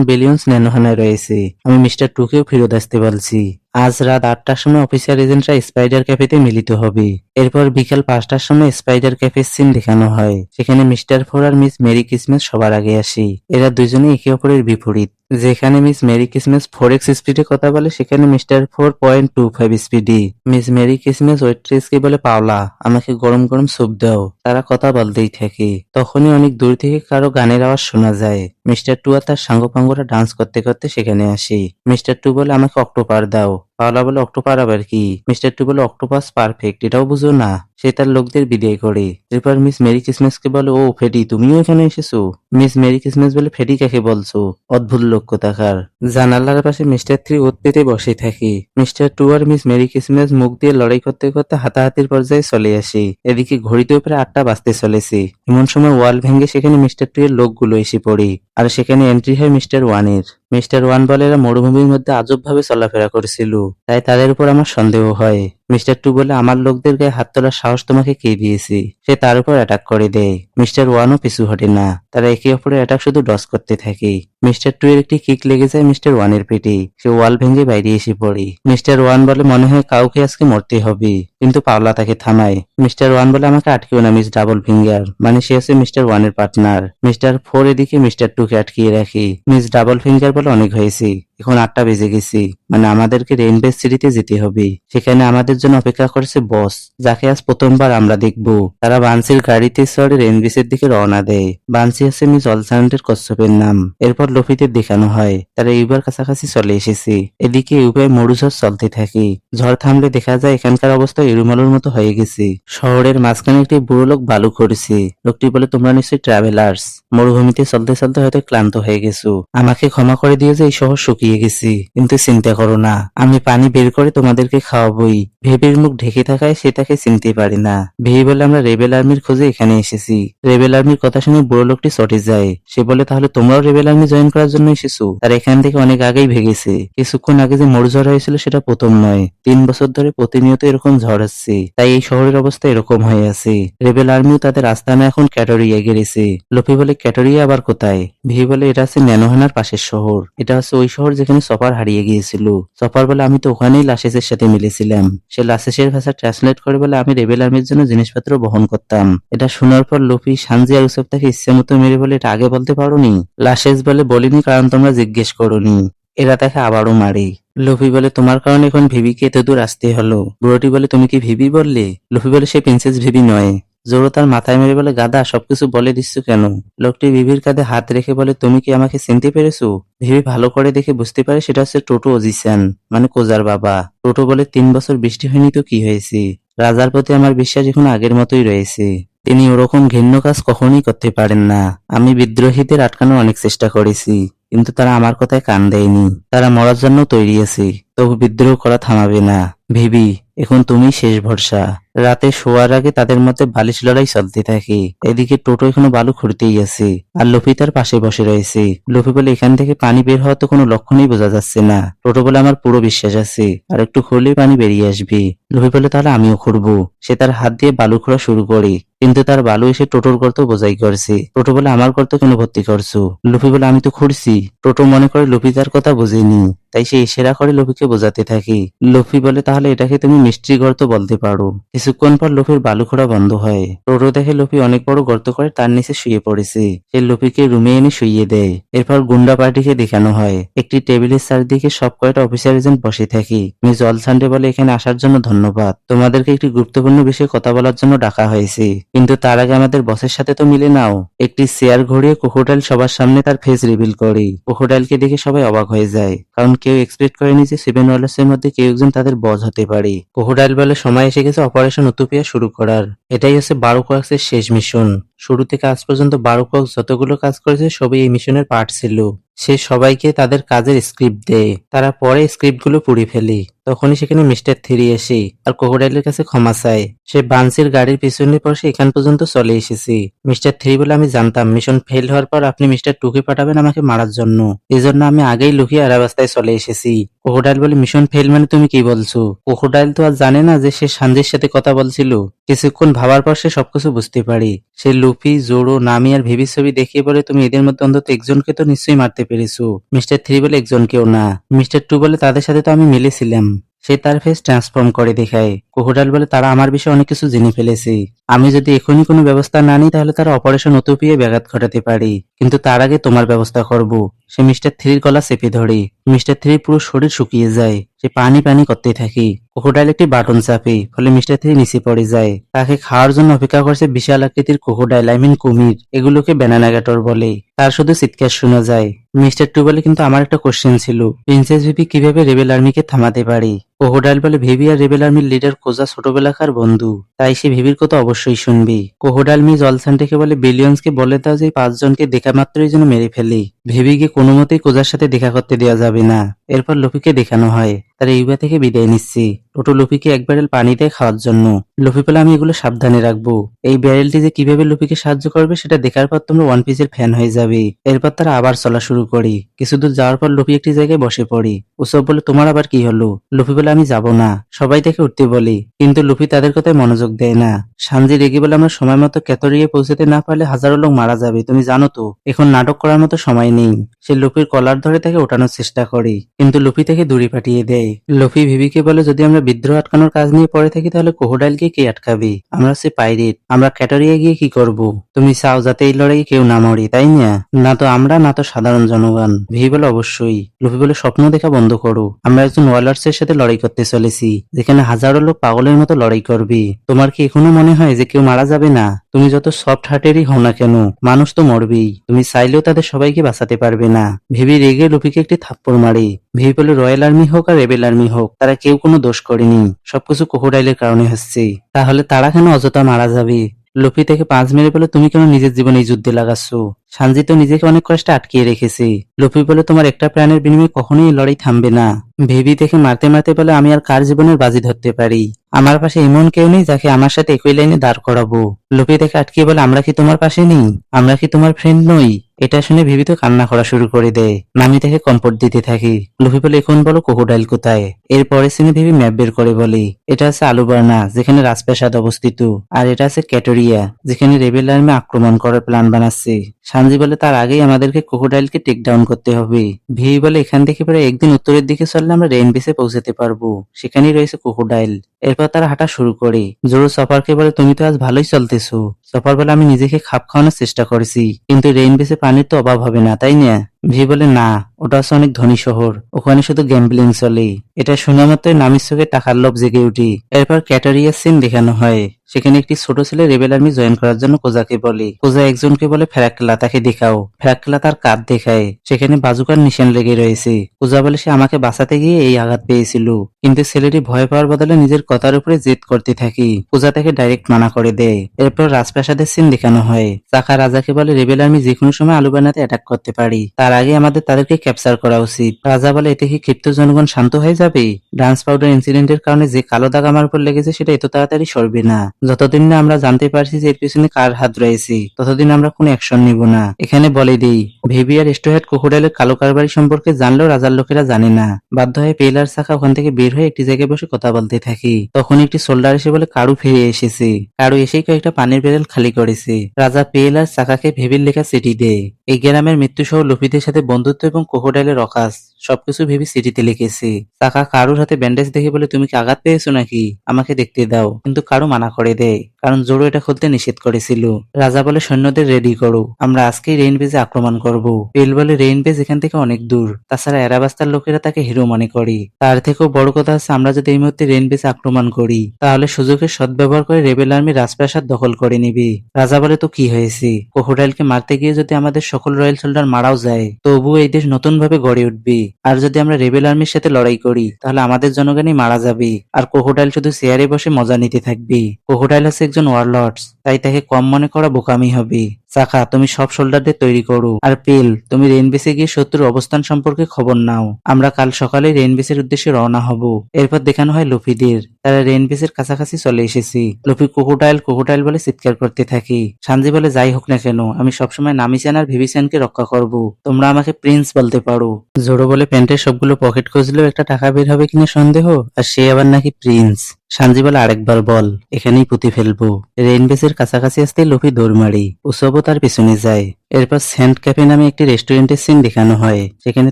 বেলিয়ন্স ন্যানোহানায় রয়েছে। আমি মিস্টার টুকেও ফেরত আসতে বলছি। আজ রাত 8টার সময় অফিসার এজেন্টরা স্পাইডার ক্যাফেতে মিলিত হবে। এরপর বিকাল 5টার সময় স্পাইডার ক্যাফের সিন দেখানো হয়। সেখানে মিস্টার ফোর আর মিস মেরি ক্রিসমাস সবার আগে আসে। এরা দুজনে একে অপরের বিপরীত। যেখানে মিস মেরি ক্রিসমাস 4x স্পিডে কথা বলে, সেখানে মিস্টার 4.25 স্পিডে। মিস মেরি ক্রিসমাস ওয়েট্রেসকে বলে পাওলা, আমাকে গরম গরম স্যুপ দাও। তারা কথা বলতেই থাকে। তখনই অনেক দূর থেকে কারো গানের আওয়াজ শোনা যায়। মিস্টার টু আর তার সাঙ্গপাঙ্গরা ডান্স করতে করতে সেখানে আসে। মিস্টার টু বলে আমাকে অক্টোপার দাও। পাওলা বলে অক্টোপার আবার কি? মিস্টার টু বলে অক্টোপাস পারফেক্ট, এটাও বুঝো না? সে তার লোকদের বিদায় করে। এরপর মিস মেরি ক্রিসমাসকে বলে ও ফেডি, তুমিও এখানে এসেছো? মিস মেরি ক্রিসমাস বলে ফেডি কাকে বলছো? অদ্ভুত লোক কোথাকার। জানালার পাশে মিস্টার থ্রি ওত পেতে বসে থাকে। মিস্টার টু আর মিস মেরি ক্রিসমাস মুখ দিয়ে লড়াই করতে করতে হাতাহাতির পর্যায়ে চলে আসে। এদিকে ঘড়িতেও প্রায় 8টা বাজতে চলেছে। এমন সময় ওয়াল ভেঙে সেখানে মিস্টার টু এর লোকগুলো এসে পড়ে। আর সেখানে এন্ট্রি হয় মিস্টার ওয়ানের। মিস্টার ওয়ান বলে এরা মরুভূমির মধ্যে আজব ভাবে চলাফেরা করেছিল, তাই তাদের উপর আমার সন্দেহ হয়। মিস্টার টু বলে আমার লোকদের গায়ে হাত তোলার সাহস তোমাকে কে দিয়েছে? সে তার উপর অ্যাটাক করে দেয়। মিস্টার ওয়ানও পিছু হটে না। তারা একে অপরের অ্যাটাক শুধু ডস করতে থাকে। মিস্টার টু এর একটি কিক লেগে যায় মিস্টার ওয়ানের পেটে। সে ওয়াল ভেঙে বাইরে এসে পড়ে। মিস্টার ওয়ান বলে মনে হয় কাউকে আজকে মরতে হবে, কিন্তু পাওলা তাকে থামায়। মিস্টার ওয়ান বলে আমাকে আটকেও না মিস ডাবল ফিঙ্গার, মানে সে হচ্ছে মিস্টার ওয়ানের পার্টনার। মিস্টার ফোর এদিকে মিস্টার টু কে আটকিয়ে রাখে। মিস ডাবল ফিঙ্গার বলে অনেক হয়েছে, এখন 8টা বেজে গেছে, মানে আমাদেরকে রেইনবে সিটিতে যেতে হবে। সেখানে আমাদের জন্য অপেক্ষা করছে বস, যাকে আজ প্রথমবার আমরা দেখব। তারা বান্সির গাড়িতে চড়ে রেইনবেসের দিকে রওনা দেয়। বান্সি হচ্ছে মিস অলসান্ডের কচ্ছপের নাম। এরপর লফিদের দেখানো হয় তারা ইউবার কাছাকাছি চলে এসেছে। এদিকে ইউবায় মরুঝড় চলতে থাকে। ঝড় থামলে দেখা যায় এখানকার অবস্থা এরুমালুর মতো হয়ে গেছে। শহরের মাঝখানে একটি বুড়ো লোক বালু করছে। লোকটি বলে তোমরা নিশ্চয়ই ট্রাভেলার্স, মরুভূমিতে চলতে চলতে হয়তো ক্লান্ত হয়ে গেছো। আমাকে ক্ষমা করে দিয়ে যে এই শহর শুকিয়ে গেছি, কিন্তু চিন্তা করো না, আমি পানি বের করে তোমাদেরকে খাওয়াবই। ভেবের মুখ ঢেকে থাকায় সে তাকে চিনতে পারে না। ভেবে বলে আমরা রেবেল আর্মির খোঁজে এখানে এসেছি। রেবেল আর্মির কথা শুনে বুড়ো লোকটি চটে যায়। সে বলে তাহলে তোমরাও রেবেল আর্মি জয়েন করার জন্য এসেছো? তারা এখান থেকে অনেক আগেই ভেগেছে। কিছুক্ষণ আগে যে মরুঝড় হয়েছিল সেটা প্রথম নয়, 3 বছর ধরে প্রতিনিয়ত এরকম ঝড় আসছে, তাই এই শহরের অবস্থা এরকম হয়ে আছে। রেবেল আর্মিও তাদের আস্তানা এখন ক্যাটোরিয়া গেড়েছে। লোফি বলে ক্যাটোরিয়া আবার কোথায়? ভি বলে এটা আছে ন্যানোহানার পাশের শহর। এটা হচ্ছে ওই শহর যেখানে সপার হারিয়ে গিয়েছিল। সপার বলে আমি তো ওখানেই লাশেসের সাথে মিলেছিলাম। সে লাশেসের ভাষা ট্রান্সলেট করে বলে আমি রেবেল আর্মির জন্য জিনিসপত্র বহন করতাম। এটা শোনার পর লোফি, সানজি আর উসব তাকে ইচ্ছে মতো মেরে বলে এটা আগে বলতে পারোনি? লাশেস বলে বলিনি, কারণ তোমরা জিজ্ঞেস করোনি। এরা তাকে আবারও মারে। লুফি বলে তোমার কারণে এখন ভিভিকে এত দূর আসতে হলো। বুড়োটি বলে তুমি কি ভিভি বললে? লুফি বলে সে প্রিন্সেস ভিভি নয়। জোরো তার মাথায় মেরে বলে গাদা, সবকিছু বলে দিচ্ছ কেন? লোকটি ভিভির কাঁধে হাত রেখে বলে তুমি কি আমাকে চিনতে পেরেছো? ভিভি ভালো করে দেখে বুঝতে পারে সেটা হচ্ছে টোটো ওজিসান, মানে কোজার বাবা। টোটো বলে 3 বছর বৃষ্টি হয়নি তো কি হয়েছে? রাজার প্রতি আমার বিশ্বাস এখন আগের মতোই রয়েছে। তিনি ওরকম ঘৃণ্য কাজ কখনোই করতে পারেন না। আমি বিদ্রোহীদের আটকানোর অনেক চেষ্টা করেছি, কিন্তু তারা আমার কথায় কান দেয়নি। তারা মরার জন্য তৈরি আছে, তবু বিদ্রোহ করা থামাবে না। ভিভি, এখন তুমি শেষ ভরসা। রাতে শোয়ার আগে তাদের মধ্যে বালিশ লড়াই চলতে থাকে। এদিকে টোটো এখনো বালু খুঁড়তেই আছে, আর লুফি তার পাশে বসে রয়েছে। লুফি বলে এখান থেকে পানি বের হওয়া তো কোনো লক্ষণই বোঝা যাচ্ছে না। টোটো বলে আমার পুরো বিশ্বাস আছে, আর একটু খুঁড়লেই পানি বেরিয়ে আসবে। লুফি বলে তাহলে আমিও খুঁড়বো। সে তার হাত দিয়ে বালু খোঁড়া শুরু করে, কিন্তু তার বালু এসে টোটোর গর্ত বোঝাই করছে। টোটো বলে আমার গর্ত কেন ভর্তি করছো? লুফি বলে আমি তো খুঁড়ছি। টোটো মনে করে লুফি তার কথা বোঝেনি, তাই সে ইশারা করে লুফিকে বোঝাতে থাকে। লুফি বলে তাহলে এটাকে তুমি মিষ্টি গর্ত বলতে পারো। কিছুক্ষণ পর লুফির বালু খোঁড়া বন্ধ হয়। টোটো দেখে লুফি অনেক বড় গর্ত করে তার নিচে শুয়ে পড়েছে। সে লুফিকে রুমে এনে শুইয়ে দেয়। এরপর গুন্ডা পার্টিকে দেখানো হয়। একটি টেবিলের চারদিকে সব কয়টা অফিসার এজেন্ট বসে থাকে। মিস অলসান্ডে বলে এখানে আসার জন্য ধন্যবাদ। তোমাদেরকে একটি গুরুত্বপূর্ণ বিষয়ে কথা বলার জন্য ডাকা হয়েছে, কিন্তু তার আগে আমাদের বসের সাথে তো মিলে নাও। একটি চেয়ার ঘুরিয়ে ক্রোকোডাইল সবার সামনে তার ফেস রিভিল করে। ক্রোকোডাইলকে দেখে সবাই অবাক হয়ে যায়, কারণ কেউ এক্সপেক্ট করেনি যে 7 ওয়ার্ল্ডস এর মধ্যে কেউ একজন তাদের বস হতে পারে। ক্রোকোডাইল বলে সময় এসে গেছে অপারেশন উটোপিয়া শুরু করার। এটাই হচ্ছে 12 কোয়ার্কসের শেষ মিশন। শুরু থেকে আজ পর্যন্ত বারুকক যতগুলো কাজ করেছে সবই এই মিশনের পার্ট ছিল। সে সবাইকে তাদের কাজের স্ক্রিপ্ট দেয়, তারা পরে স্ক্রিপ্টগুলো পুড়ে ফেলে। তখনই সেখানে মিস্টার থ্রি এসে আর ক্রোকোডাইলের কাছে ক্ষমা চায়। সে বান্সির গাড়ির পিছনে পর সে এখান পর্যন্ত চলে এসেছে। মিস্টার থ্রি বলে, আমি জানতাম মিশন ফেল হওয়ার পর আপনি মিস্টার টুকে পাঠাবেন আমাকে মারার জন্য, এজন্য আমি আগেই লুকিয়ে আরাবাস্তায় চলে এসেছি। ক্রোকোডাইল বলে, মিশন ফেল মানে তুমি কি বলছো? ক্রোকোডাইল তো আর জানে না যে সে সানজির সাথে কথা বলছিল। কিছুক্ষণ ভাবার পর সে সবকিছু বুঝতে পারে। সে লুফি, জোরো, নামি আর ভিভির ছবি দেখিয়ে বলে, তুমি এদের মধ্যে অন্তত একজনকে তো নিশ্চয়ই মারতে পেরেছো। মিস্টার থ্রি বলে, একজনকেও না। মিস্টার টু বলে, তাদের সাথে তো আমি মিলেছিলাম। সে তার ফেস ট্রান্সফর্ম করে দেখায়। ক্রোকোডাইল বলে, তারা আমার বিষয়ে অনেক কিছু জেনে ফেলেছে। আমি যদি এখনই কোনো ব্যবস্থা না নিই তাহলে তারা অপারেশন অতপিয়ে ব্যাঘাত ঘটাতে পারে, কিন্তু তার আগে তোমার ব্যবস্থা করব। সে মিস্টার থ্রির গলা চেপে ধরে। মিস্টার থ্রির পুরো শরীর শুকিয়ে যায়। সে পানি পানি করতে থাকে। ক্রোকোডাইল একটি বাটন চাপে, ফলে মিস্টার থ্রি নিচে পড়ে যায়। তাকে খাওয়ার জন্য অপেক্ষা করছে বিশাল আকৃতির ক্রোকোডাইল, কুমির। এগুলোকে ব্যানানাগাটর বলে। তার শুধু চিৎকার শোনা যায়। মিস্টার টু বলে, কিন্তু আমার একটা কোশ্চেন ছিল, প্রিন্সেস ভিভি কিভাবে রেবেল আর্মিকে থামাতে পারে? ক্রোকোডাইল বলে, ভিভি আর রেবেল আর্মির লিডার কোজা ছোটবেলাকার বন্ধু, তাই সে ভিভির কথা অবশ্যই শুনবে। ক্রোকোডাইল মিস অলসানটেকে বলে, বিলিয়ন্সকে বলে দাও যে এই 5 জনকে দেখা মাত্রই যেন মেরে ফেলে। ভিভিকে কোনো মতেই কোজার সাথে দেখা করতে দেওয়া যাবে না। এরপর লুফিকে দেখানো হয় তারা ইউবা থেকে বিদায় নিচ্ছে। টোটো লুফিকে এক ব্যারেল পানি দেয় খাওয়ার জন্য। লুফি বলে, আমি এগুলো সাবধানে রাখবো। এই ব্যারেলটি যে কিভাবে লুফিকে সাহায্য করবে সেটা দেখার পর তোমরা ওয়ান পিসের ফ্যান হয়ে যাবে। এরপর তারা আবার চলা শুরু করে। কিছু দূর যাওয়ার পর লুফি একটি জায়গায় বসে পড়ে। উসব বলে, তোমার আবার কি হলো? লুফি বলে, আমি যাব না। সবাই তাকে উঠতে বলে, কিন্তু লুফি তাদের কথায় মনোযোগ দেয় না। সানজি রেগে বলে, আমরা সময় মতো ক্যাথরিয়ে পৌঁছাতে না পারলে হাজারো লোক মারা যাবে, তুমি জানো তো। এখন নাটক করার মতো সময় নেই। সে লুফির কলার ধরে তাকে ওঠানোর চেষ্টা করে, কিন্তু লুফি তাকে দূরে পাঠিয়ে দেয়। লুফি ভিভিকে বলে, যদি আমরা বিদ্রোহ আটকানোর কাজ নিয়ে পড়ে থাকি তাহলে ক্রোকোডাইলকে কে আটকাবে? আমরা হচ্ছে পাইরেট, আমরা ক্যাটরিয়া গিয়ে কি করব? তুমি চাও যাতে এই লড়াইয়ে কেউ না মরে, তাই না? না তো আমরা, না তো সাধারণ জনগণ। ভিভি বলে, অবশ্যই। লুফি বলে, স্বপ্ন দেখা বন্ধ করো। আমরা একজন ওয়ালার্স এর সাথে লড়াই করতে চলেছি, যেখানে হাজারো লোক পাগলের মতো লড়াই করবে। তোমার কি এখনো মনে হয় যে কেউ মারা যাবে না? তুমি যত সফট হার্টেরই হও না কেন, মানুষ তো মরবেই। তুমি চাইলেও তাদের সবাইকে বাঁচাতে পারবে না। ভিভি রেগে লুফিকে একটি থাপ্পড় মারে। ভিভি বলে, রয়্যাল আর্মি হোক আর রেবেল আর্মি হোক, তারা কেউ কোনো দোষ করেনি। সবকিছু ক্রোকোডাইলের কারণে হচ্ছে। তাহলে তারা কেন অযথা মারা যাবে? লুফি থেকে 5 মেরে বলে, তুমি কেন নিজের জীবন এই যুদ্ধে লাগাচ্ছ? সানজি তো নিজেকে অনেক কষ্টে আটকিয়ে রেখেছে। লুফি বলে, তোমার একটা প্রাণের বিনিময়ে কখনোই এই লড়াই থামবে না। ভিভি থেকে মারতে মারতে বলে, আমি আর কার জীবনের বাজি ধরতে পারি? আমার পাশে এমন কেউ নেই যাকে আমার সাথে একই লাইনে দাঁড় করাবো। লুফি থেকে আটকিয়ে বলে, আমরা কি তোমার পাশে নেই? আমরা কি তোমার ফ্রেন্ড নই? এটা শুনে ভিভি তো কান্না করা শুরু করে দেয়। নামি তাকে কম্পোর্ট দিতে থাকে। লুফি বলে, এখন বলো ক্রোকোডাইল কোথায়? এরপরে সিনে ভিভি ম্যাপ বের করে বলে, এটা আছে আলুবার্না, যেখানে রাজপ্রাসাদ অবস্থিত, আর এটা আছে ক্যাটোরিয়া, যেখানে রেবেল আর্মি আক্রমণ করার প্ল্যান বানাচ্ছে। সানজি বলে, তার আগেই আমাদেরকে ক্রোকোডাইলকে টেক ডাউন করতে হবে। ভিভি বলে, এখান থেকে প্রায় একদিন উত্তরের দিকে চললে আমরা রেইন বেসে পৌঁছাতে পারবো, সেখানেই রয়েছে ক্রোকোডাইল। এরপর তারা হাঁটা শুরু করে। জোরো সফারকে বলে, তুমি তো আজ ভালোই চলতেছো। সফার বলে, আমি নিজেকে খাপ খাওয়ানোর চেষ্টা করেছি, কিন্তু রেইন বেসে পানির তো অভাব হবে না, তাই না? ভি বলে, না, ওটা হচ্ছে অনেক ধনী শহর, ওখানে শুধু গ্যাম্বলিং চলে। এটা শোনা মাত্রই নামির চোখে টাকার লোভ জেগে উঠি। এরপর ক্যাটারিয়ার সিন দেখানো হয়। সেখানে একটি ছোট ছেলে রেবেল আর্মি জয়েন করার জন্য কোজাকে বলে। কোজা একজনকে বলে, ফেরাক্কেলা, তাকে দেখাও। ফেরাক্কেলা তার কাঁধ দেখায়। সেখানে বাজুকার নিশান লেগে রয়েছে। কোজা বলে, সে আমাকে বাঁচাতে গিয়ে এই আঘাত পেয়েছিল। কিন্তু ছেলেটি ভয় পাওয়ার বদলে নিজের কথার উপরে জেদ করতে থাকে। কোজা তাকে ডাইরেক্ট মানা করে দেয়। এরপর রাজপ্রাসাদের সিন দেখানো হয়। চাকা রাজাকে বলে, রেবেল আর্মি যে কোনো সময় আলুবানাতে অ্যাটাক করতে পারি, তার আগে আমাদের তাদেরকে ক্যাপচার করা উচিত। রাজা বলে, এতে কি ক্ষিপ্ত জনগণ শান্ত হয়ে যাবে? ডান্স পাউডার ইনসিডেন্টের কারণে যে কালো দাগ আমার উপর লেগেছে সেটা এত তাড়াতাড়ি সরবে না। যতদিন না আমরা জানতে পারছি যে এর পিছনে কার হাত রয়েছে, ততদিন আমরা কোনো অ্যাকশন নিব না। এখানে বলে দেই, ভেবি আর স্টোহেড ক্রোকোডাইলের কালো কারবারি সম্পর্কে জানলেও রাজার লোকেরা জানে না। বাধ্য হয়ে পেলার চাকা ওখান থেকে বের হয়ে একটি জায়গায় বসে কথা বলতে থাকি। তখন একটি সোল্ডার এসে বলে, কারু ফিরে এসেছে। কারু এসেই কয়েকটা পানির ব্যারেল খালি করেছে। রাজা পেলার চাকাকে ভেবির লেখা চিঠি দেয়। এই গ্রামের মৃত্যু সহ লুফিদের সাথে বন্ধুত্ব এবং ক্রোকোডাইলের অকাশ সবকিছু ভেবে চিঠিতে লিখেছে। চাকা কারুর হাতে ব্যান্ডেজ দেখে বলে, তুমি কি আঘাত পেয়েছো নাকি? আমাকে দেখতে দাও। কিন্তু কারু মানা করে দেয়, কারণ জোরো এটা খুলতে নিষেধ করেছিল। রাজা বলে, সৈন্যদের রেডি করো, আমরা আজকেই রেইন বেজে আক্রমণ করব। পেল বলে, রেইন বেজ এখান থেকে অনেক দূর, তাছাড়া এরাবাস্তার লোকেরা তাকে হিরো মনে করে। তার থেকেও বড় কথা হচ্ছে, আমরা যদি এই মুহূর্তে রেইন বেজে আক্রমণ করি তাহলে সুযোগের সদ্ব্যবহার করে রেবেল আর্মি রাজপ্রাসাদ দখল করে নিবে। রাজা বলে, তো কি হয়েছে? ক্রোকোডাইলকে মারতে গিয়ে যদি আমাদের সকল রয়্যাল সোল্ডার মারাও যায়, তবুও এই দেশ নতুন ভাবে গড়ে উঠবে। আর যদি আমরা রেবেল আর্মির সাথে লড়াই করি তাহলে আমাদের জনগণই মারা যাবে আর ক্রোকোডাইল শুধু চেয়ারে বসে মজা নিতে থাকবে। ক্রোকোডাইল হচ্ছে একজন ওয়ারলর্ডস, তাই তাকে কম মনে করা বোকামি হবে। চাকা, তুমি সব সোল্ডারদের তৈরি করো, আর পেল, তুমি রেইনবেসে গিয়ে শত্রুর অবস্থান সম্পর্কে খবর নাও। আমরা কাল সকালে রেইনবেসের উদ্দেশ্যে রওনা হব। এরপর দেখানো হয় লুফিদের, তারা রেইনবেসের কাছাকাছি চলে এসেছি। লুফি ক্রোকোডাইল ক্রোকোডাইল বলে চিৎকার করতে থাকি। সানজি বলে, যাই হোক না কেন, আমি সবসময় নামিচান আর ভিভিচানকে রক্ষা করব। তোমরা আমাকে প্রিন্স বলতে পারো। জোরো বলে, প্যান্টের সবগুলো পকেট খুঁজলেও একটা টাকা বের হবে কিনা সন্দেহ, আর সে আবার নাকি প্রিন্স। সানজি বলে, আরেকবার বল, এখানেই পুঁতে ফেলবো। রেইনবেসের কাছাকাছি আসতে লুফি দৌড় মারি, উসবও তার পিছনে যায়। এরপর সেন্ট ক্যাফে নামে একটি রেস্টুরেন্টের সিন দেখানো হয়, সেখানে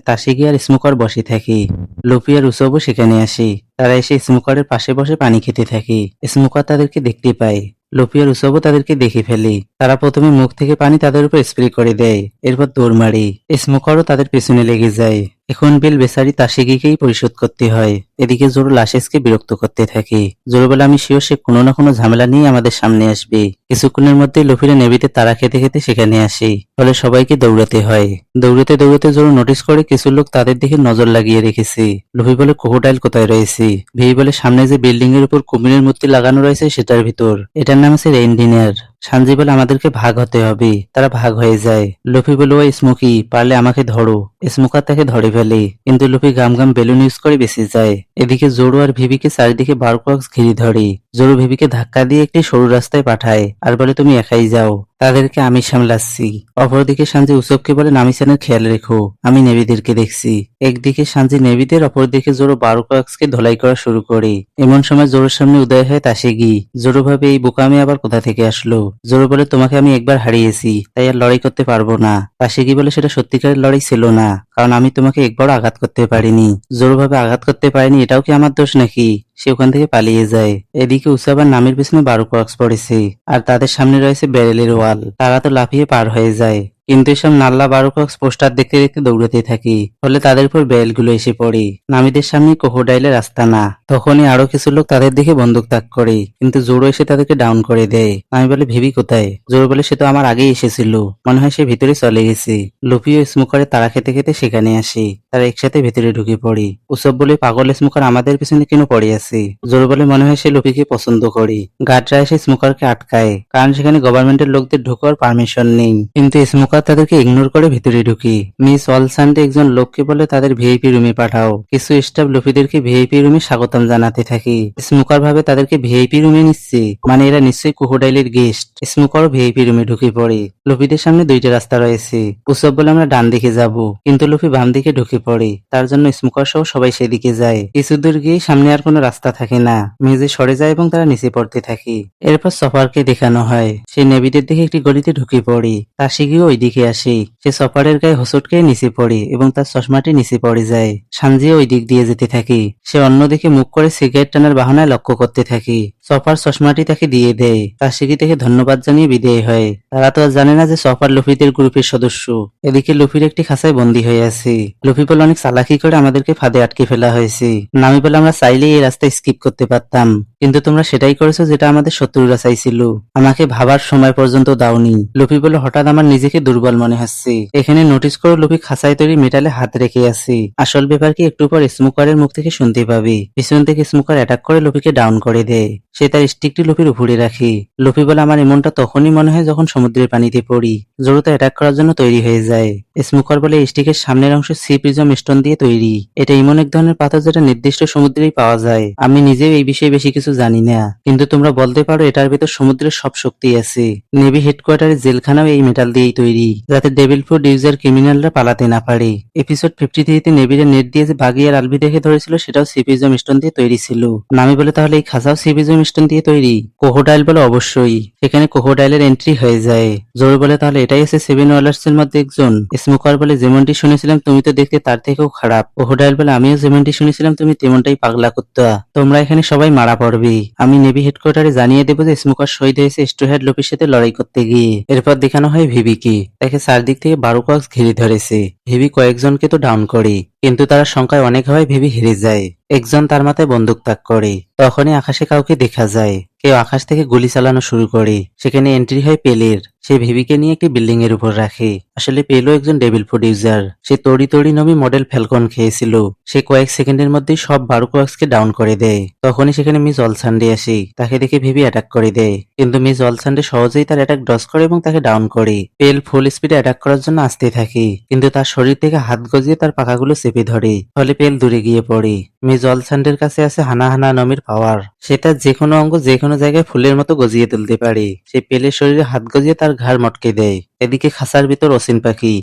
তাসিগি আর স্মোকার বসে থাকে। লুফি আর উসবও সেখানে আসে। তারা এসে স্মোকারের পাশে বসে পানি খেতে থাকে। স্মোকার তাদেরকে দেখতে পায়। লুফি আর উসবও তাদেরকে দেখে ফেলে। তারা প্রথমে মুখ থেকে পানি তাদের উপর স্প্রে করে দেয়, এরপর দৌড় মারে। স্মোকারও তাদের পেছনে লেগে যায়। এখন বিল বেচারি তাসিগিকেই পরিশোধ করতে হয়। এদিকে জোরো লাশেসকে বিরক্ত করতে থাকে। জোরো বলে, আমি শিওর সে কোনো না কোনো ঝামেলা নিয়ে আমাদের সামনে আসবে। কিছুক্ষণের মধ্যে লুফিরা নেভিতে তারা খেতে খেতে সেখানে আসে, ফলে সবাইকে দৌড়াতে হয়। দৌড়াতে দৌড়াতে জোরো নোটিস করে কিছু লোক তাদের দিকে নজর লাগিয়ে রেখেছে। লুফি বলে, ক্রোকোডাইল কোথায় রয়েছে? ভি বলে, সামনে যে বিল্ডিং এর উপর কুমিরের মূর্তি লাগানো রয়েছে সেটার ভিতর, এটার নাম আছে রেইন ডিনার। সানজি বলে, আমাদেরকে ভাগ হতে হবে। তারা ভাগ হয়ে যায়। লুফি বলে, ওই স্মোকি, পারলে আমাকে ধরো। স্মোকার তাকে ধরে ফেলে, কিন্তু লুফি গাম গাম বেলুন ইউজ করে বেঁচে যায়। এদিকে জোরো আর ভিভিকে চারিদিকে বারকক্স ঘিরে ধরে। জোরো ভিভিকে ধাক্কা দিয়ে একটি সরু রাস্তায় পাঠায় আর বলে, তুমি একাই যাও, তাদেরকে আমি সামলাচ্ছি। অপরদিকে সানজি উসবকে বলে, নামিচানের খেয়াল রেখো, আমি নেভিদেরকে দেখছি। একদিকে সানজি নেভিদের, অপরদিকে জোরো বারকক্সকে ধোলাই করা শুরু করে। এমন সময় জোরোর সামনে উদয় হয় তাসিগি। জোরো ভাবে, এই বোকামি আবার কোথা থেকে আসলো। জোরো বলে, তোমাকে আমি একবার হারিয়েছি, তাই আর লড়াই করতে পারবো না। তাসিগি বলে, সেটা সত্যিকারের লড়াই ছিল না, কারণ আমি তোমাকে একবারও আঘাত করতে পারিনি। জোরো ভাবে, আঘাত করতে পারিনি এটাও কি আমার দোষ নাকি? সে ওখান থেকে পালিয়ে যায়। এদিকে উসাবার নামের পিছনে বারকক্স পড়েছে, আর তাদের সামনে রয়েছে ব্যারেলের ওয়াল। তারা তো লাফিয়ে পার হয়ে যায়, কিন্তু এসব নাল্লা বারকক্স পোস্টার দেখতে দেখতে দৌড়াতে থাকি, ফলে তাদের উপর ব্যারেলগুলো এসে পড়ে। নামীদের সামনে ক্রোকোডাইলের রাস্তা না। তখনই আরো কিছু লোক তাদের দিকে বন্দুক তাক করে, কিন্তু জোরো এসে তাদেরকে ডাউন করে দেয়। নামি বলে, ভিভি কোথায়? জোরো বলে, সে তো আমার আগেই এসেছিল, মনে হয় সে ভিতরে চলে গেছে। লুফি ও স্মোকারের তারা খেতে খেতে সেখানে আসে। তারা একসাথে ভেতরে ঢুকে পড়ে। উসব বলে, পাগল স্মোকার আমাদের পিছনে কেন পড়ে আছে? জোরো বলে, মনে হয় সে লুফিকে পছন্দ করে। গার্ডরা এসে স্মোকারকে আটকায়, কারণ সেখানে গভর্নমেন্টের লোকদের ঢোকার পারমিশন নেই। কিন্তু স্মোকার তাদেরকে ইগনোর করে ভিতরে ঢুকে। মিস অলসান্ডে একজন লোককে বলে তাদের ভিআইপি রুমে পাঠাও। কিছু স্টাফ লুফিদেরকে ভিআইপি রুমে স্বাগতম জানাতে থাকে। স্মোকার ভাবে তাদেরকে ভিআইপি রুমে নিচ্ছে, মানে এরা নিশ্চয়ই ক্রোকোডাইলের গেস্ট। স্মোকারও ভিআইপি রুমে ঢুকে পড়ে। লুফিদের সামনে দুইটা রাস্তা রয়েছে। উসব বলে, আমরা ডান দিকে যাব, কিন্তু লুফি বাম দিকে ঢুকে পড়ে। তার জন্য স্মোকার সহ সবাই সেদিকে যায়। কিছু দূর গিয়ে সামনে আর কোনো রাস্তা থাকে না, মেঝে সরে যায় এবং তারা নিচে পড়তে থাকে। এরপর সফারকে দেখানো হয়, সে নেভিদের দিকে একটি গলিতে ঢুকে পড়ে। তাসিগিও ওই দিকে আসে। সে সফারের গায়ে হোঁচট খেয়ে নিচে পড়ে এবং তার চশমাটি নিচে পড়ে যায়। সানজিও ওই দিক দিয়ে যেতে থাকে। সে অন্যদিকে মুখ করে সিগারেট টানার বাহানায় লক্ষ্য করতে থাকে। সফার চশমাটি তাকে দিয়ে দেয়। তাসিগি তাকে ধন্যবাদ জানিয়ে বিদায় হয়। তারা তো আর জানে না যে সফার লুফিদের গ্রুপের সদস্য। এদিকে লুফির একটি খাঁচায় বন্দী হয়ে আছে। লুফি বলে, অনেক চালাকি করে আমাদেরকে ফাঁদে আটকে ফেলা হয়েছে। নামি বলে, আমরা চাইলেই এই রাস্তায় স্কিপ করতে পারতাম, কিন্তু তোমরা সেটাই করেছো যেটা আমাদের শত্রুরা চাইছিল। আমাকে ভাবার সময় পর্যন্ত দাওনি। লুফি বলে, হঠাৎ আমার নিজেকে দুর্বল মনে হচ্ছে। এখানে নোটিস করো লুফি খাঁচায় তৈরি মেটালে হাত রেখে আছে। আসল ব্যাপার কি একটু পর স্মোকারের মুখ থেকে শুনতে পাবে। পিছন থেকে স্মোকার অ্যাটাক করে লুফিকে ডাউন করে দেয়। সে তার স্টিকটি লুফির উপরে রাখে। লুফি বলে, আমার এমনটা তখনই মনে হয় যখন সমুদ্রের পানিতে পড়ি। জোরো তো অ্যাটাক করার জন্য তৈরি হয়ে যায়। স্মোকার বলে, এই স্টিকের সামনের অংশ সি প্রিজম স্টোন দিয়ে তৈরি। এটা এমন এক ধরনের পাথর যেটা নির্দিষ্ট সমুদ্রেই পাওয়া যায়। আমি নিজেও এই বিষয়ে বেশি কিছু জানি না, কিন্তু তোমরা বলতে পারো এটার ভিতর সমুদ্রের সব শক্তি আছে। নেভি হেডকোয়ার্টারের জেলখানাও এই মেটাল দিয়েই তৈরি, যাতে ডেভিল ফুড ইউজার ক্রিমিনালরা পালাতে না পারে। এপিসোড 53-তে নেভিরা নেট দিয়ে যে বাগি আর আলবি দেখে ধরেছিল সেটাও সি প্রিজম স্টোন দিয়ে তৈরি ছিল। নামি বলে, তাহলে এই খাঁচাও সি প্রিজম স্টোন দিয়ে তৈরি? ক্রোকোডাইল বলে, অবশ্যই। সেখানে ক্রোকোডাইলের এন্ট্রি হয়ে যায়। জোর বলে, তাহলে এটাই আছে সেভেন ওয়ালার্স এর মধ্যে একজন। স্মোকার বলে, যেমনটি শুনেছিলাম তুমি তো দেখতে তার থেকেও খারাপ। ক্রোকোডাইল বলে, আমিও যেমনটি শুনেছিলাম তুমি তেমনটাই পাগলা কুত্তা। তোমরা এখানে সবাই মারা পড়বে। আমি নেভি হেডকোয়ার্টারে জানিয়ে দেবো যে স্মোকার শহীদ হয়েছে স্ট্রোহেড লুফির সাথে লড়াই করতে গিয়ে। এরপর দেখানো হয় ভিভিকে। তাকে চারদিক থেকে বারকক্স ঘিরে ধরেছে। ভিভি কয়েকজনকে তো ডাউন করে, কিন্তু তারা সংখ্যায় অনেক হওয়ায় ভিভি হেরে যায়। একজন তার মাথায় বন্দুক তাক করে। তখনই আকাশে কাউকে দেখা যায়। কেউ আকাশ থেকে গুলি চালানো শুরু করে। সেখানে এন্ট্রি হয় পেলের। সে ভিভিকে নিয়ে একটি বিল্ডিং এর উপর রাখে। আসলে পেলও একজন ডেভিল ফুড ইউজার। সে তড়ি তড়ি নবী মডেল ফ্যালকন খেয়েছিল। সে কয়েক সেকেন্ডের মধ্যেই সব বারুকোয়াক্সকে ডাউন করে দেয়। তখনই সেখানে মিস অলসান্ডে আসে। তাকে দেখে ভিভি অ্যাটাক করে দেয়, কিন্তু মিস অলসান্ডে সহজেই তার অ্যাটাক ডজ করে এবং তাকে ডাউন করে। পেল ফুল স্পিডে অ্যাটাক করার জন্য আসতে থাকে, কিন্তু তার শরীর থেকে হাত গজিয়ে তার পাখাগুলো চেপে ধরে। ফলে পেল দূরে গিয়ে পড়ে। মিস অলসান্ডের কাছে আছে হানা নমির পাওয়ার। সে তার যেকোনো অঙ্গ যেকোনো জায়গায় ফুলের মতো গজিয়ে তুলতে পারে। সে পেলের শরীরে হাত গজিয়ে তার ঘাড় মটকে দেয়। এদিকে খাঁচার ভিতর অসিন পাখি,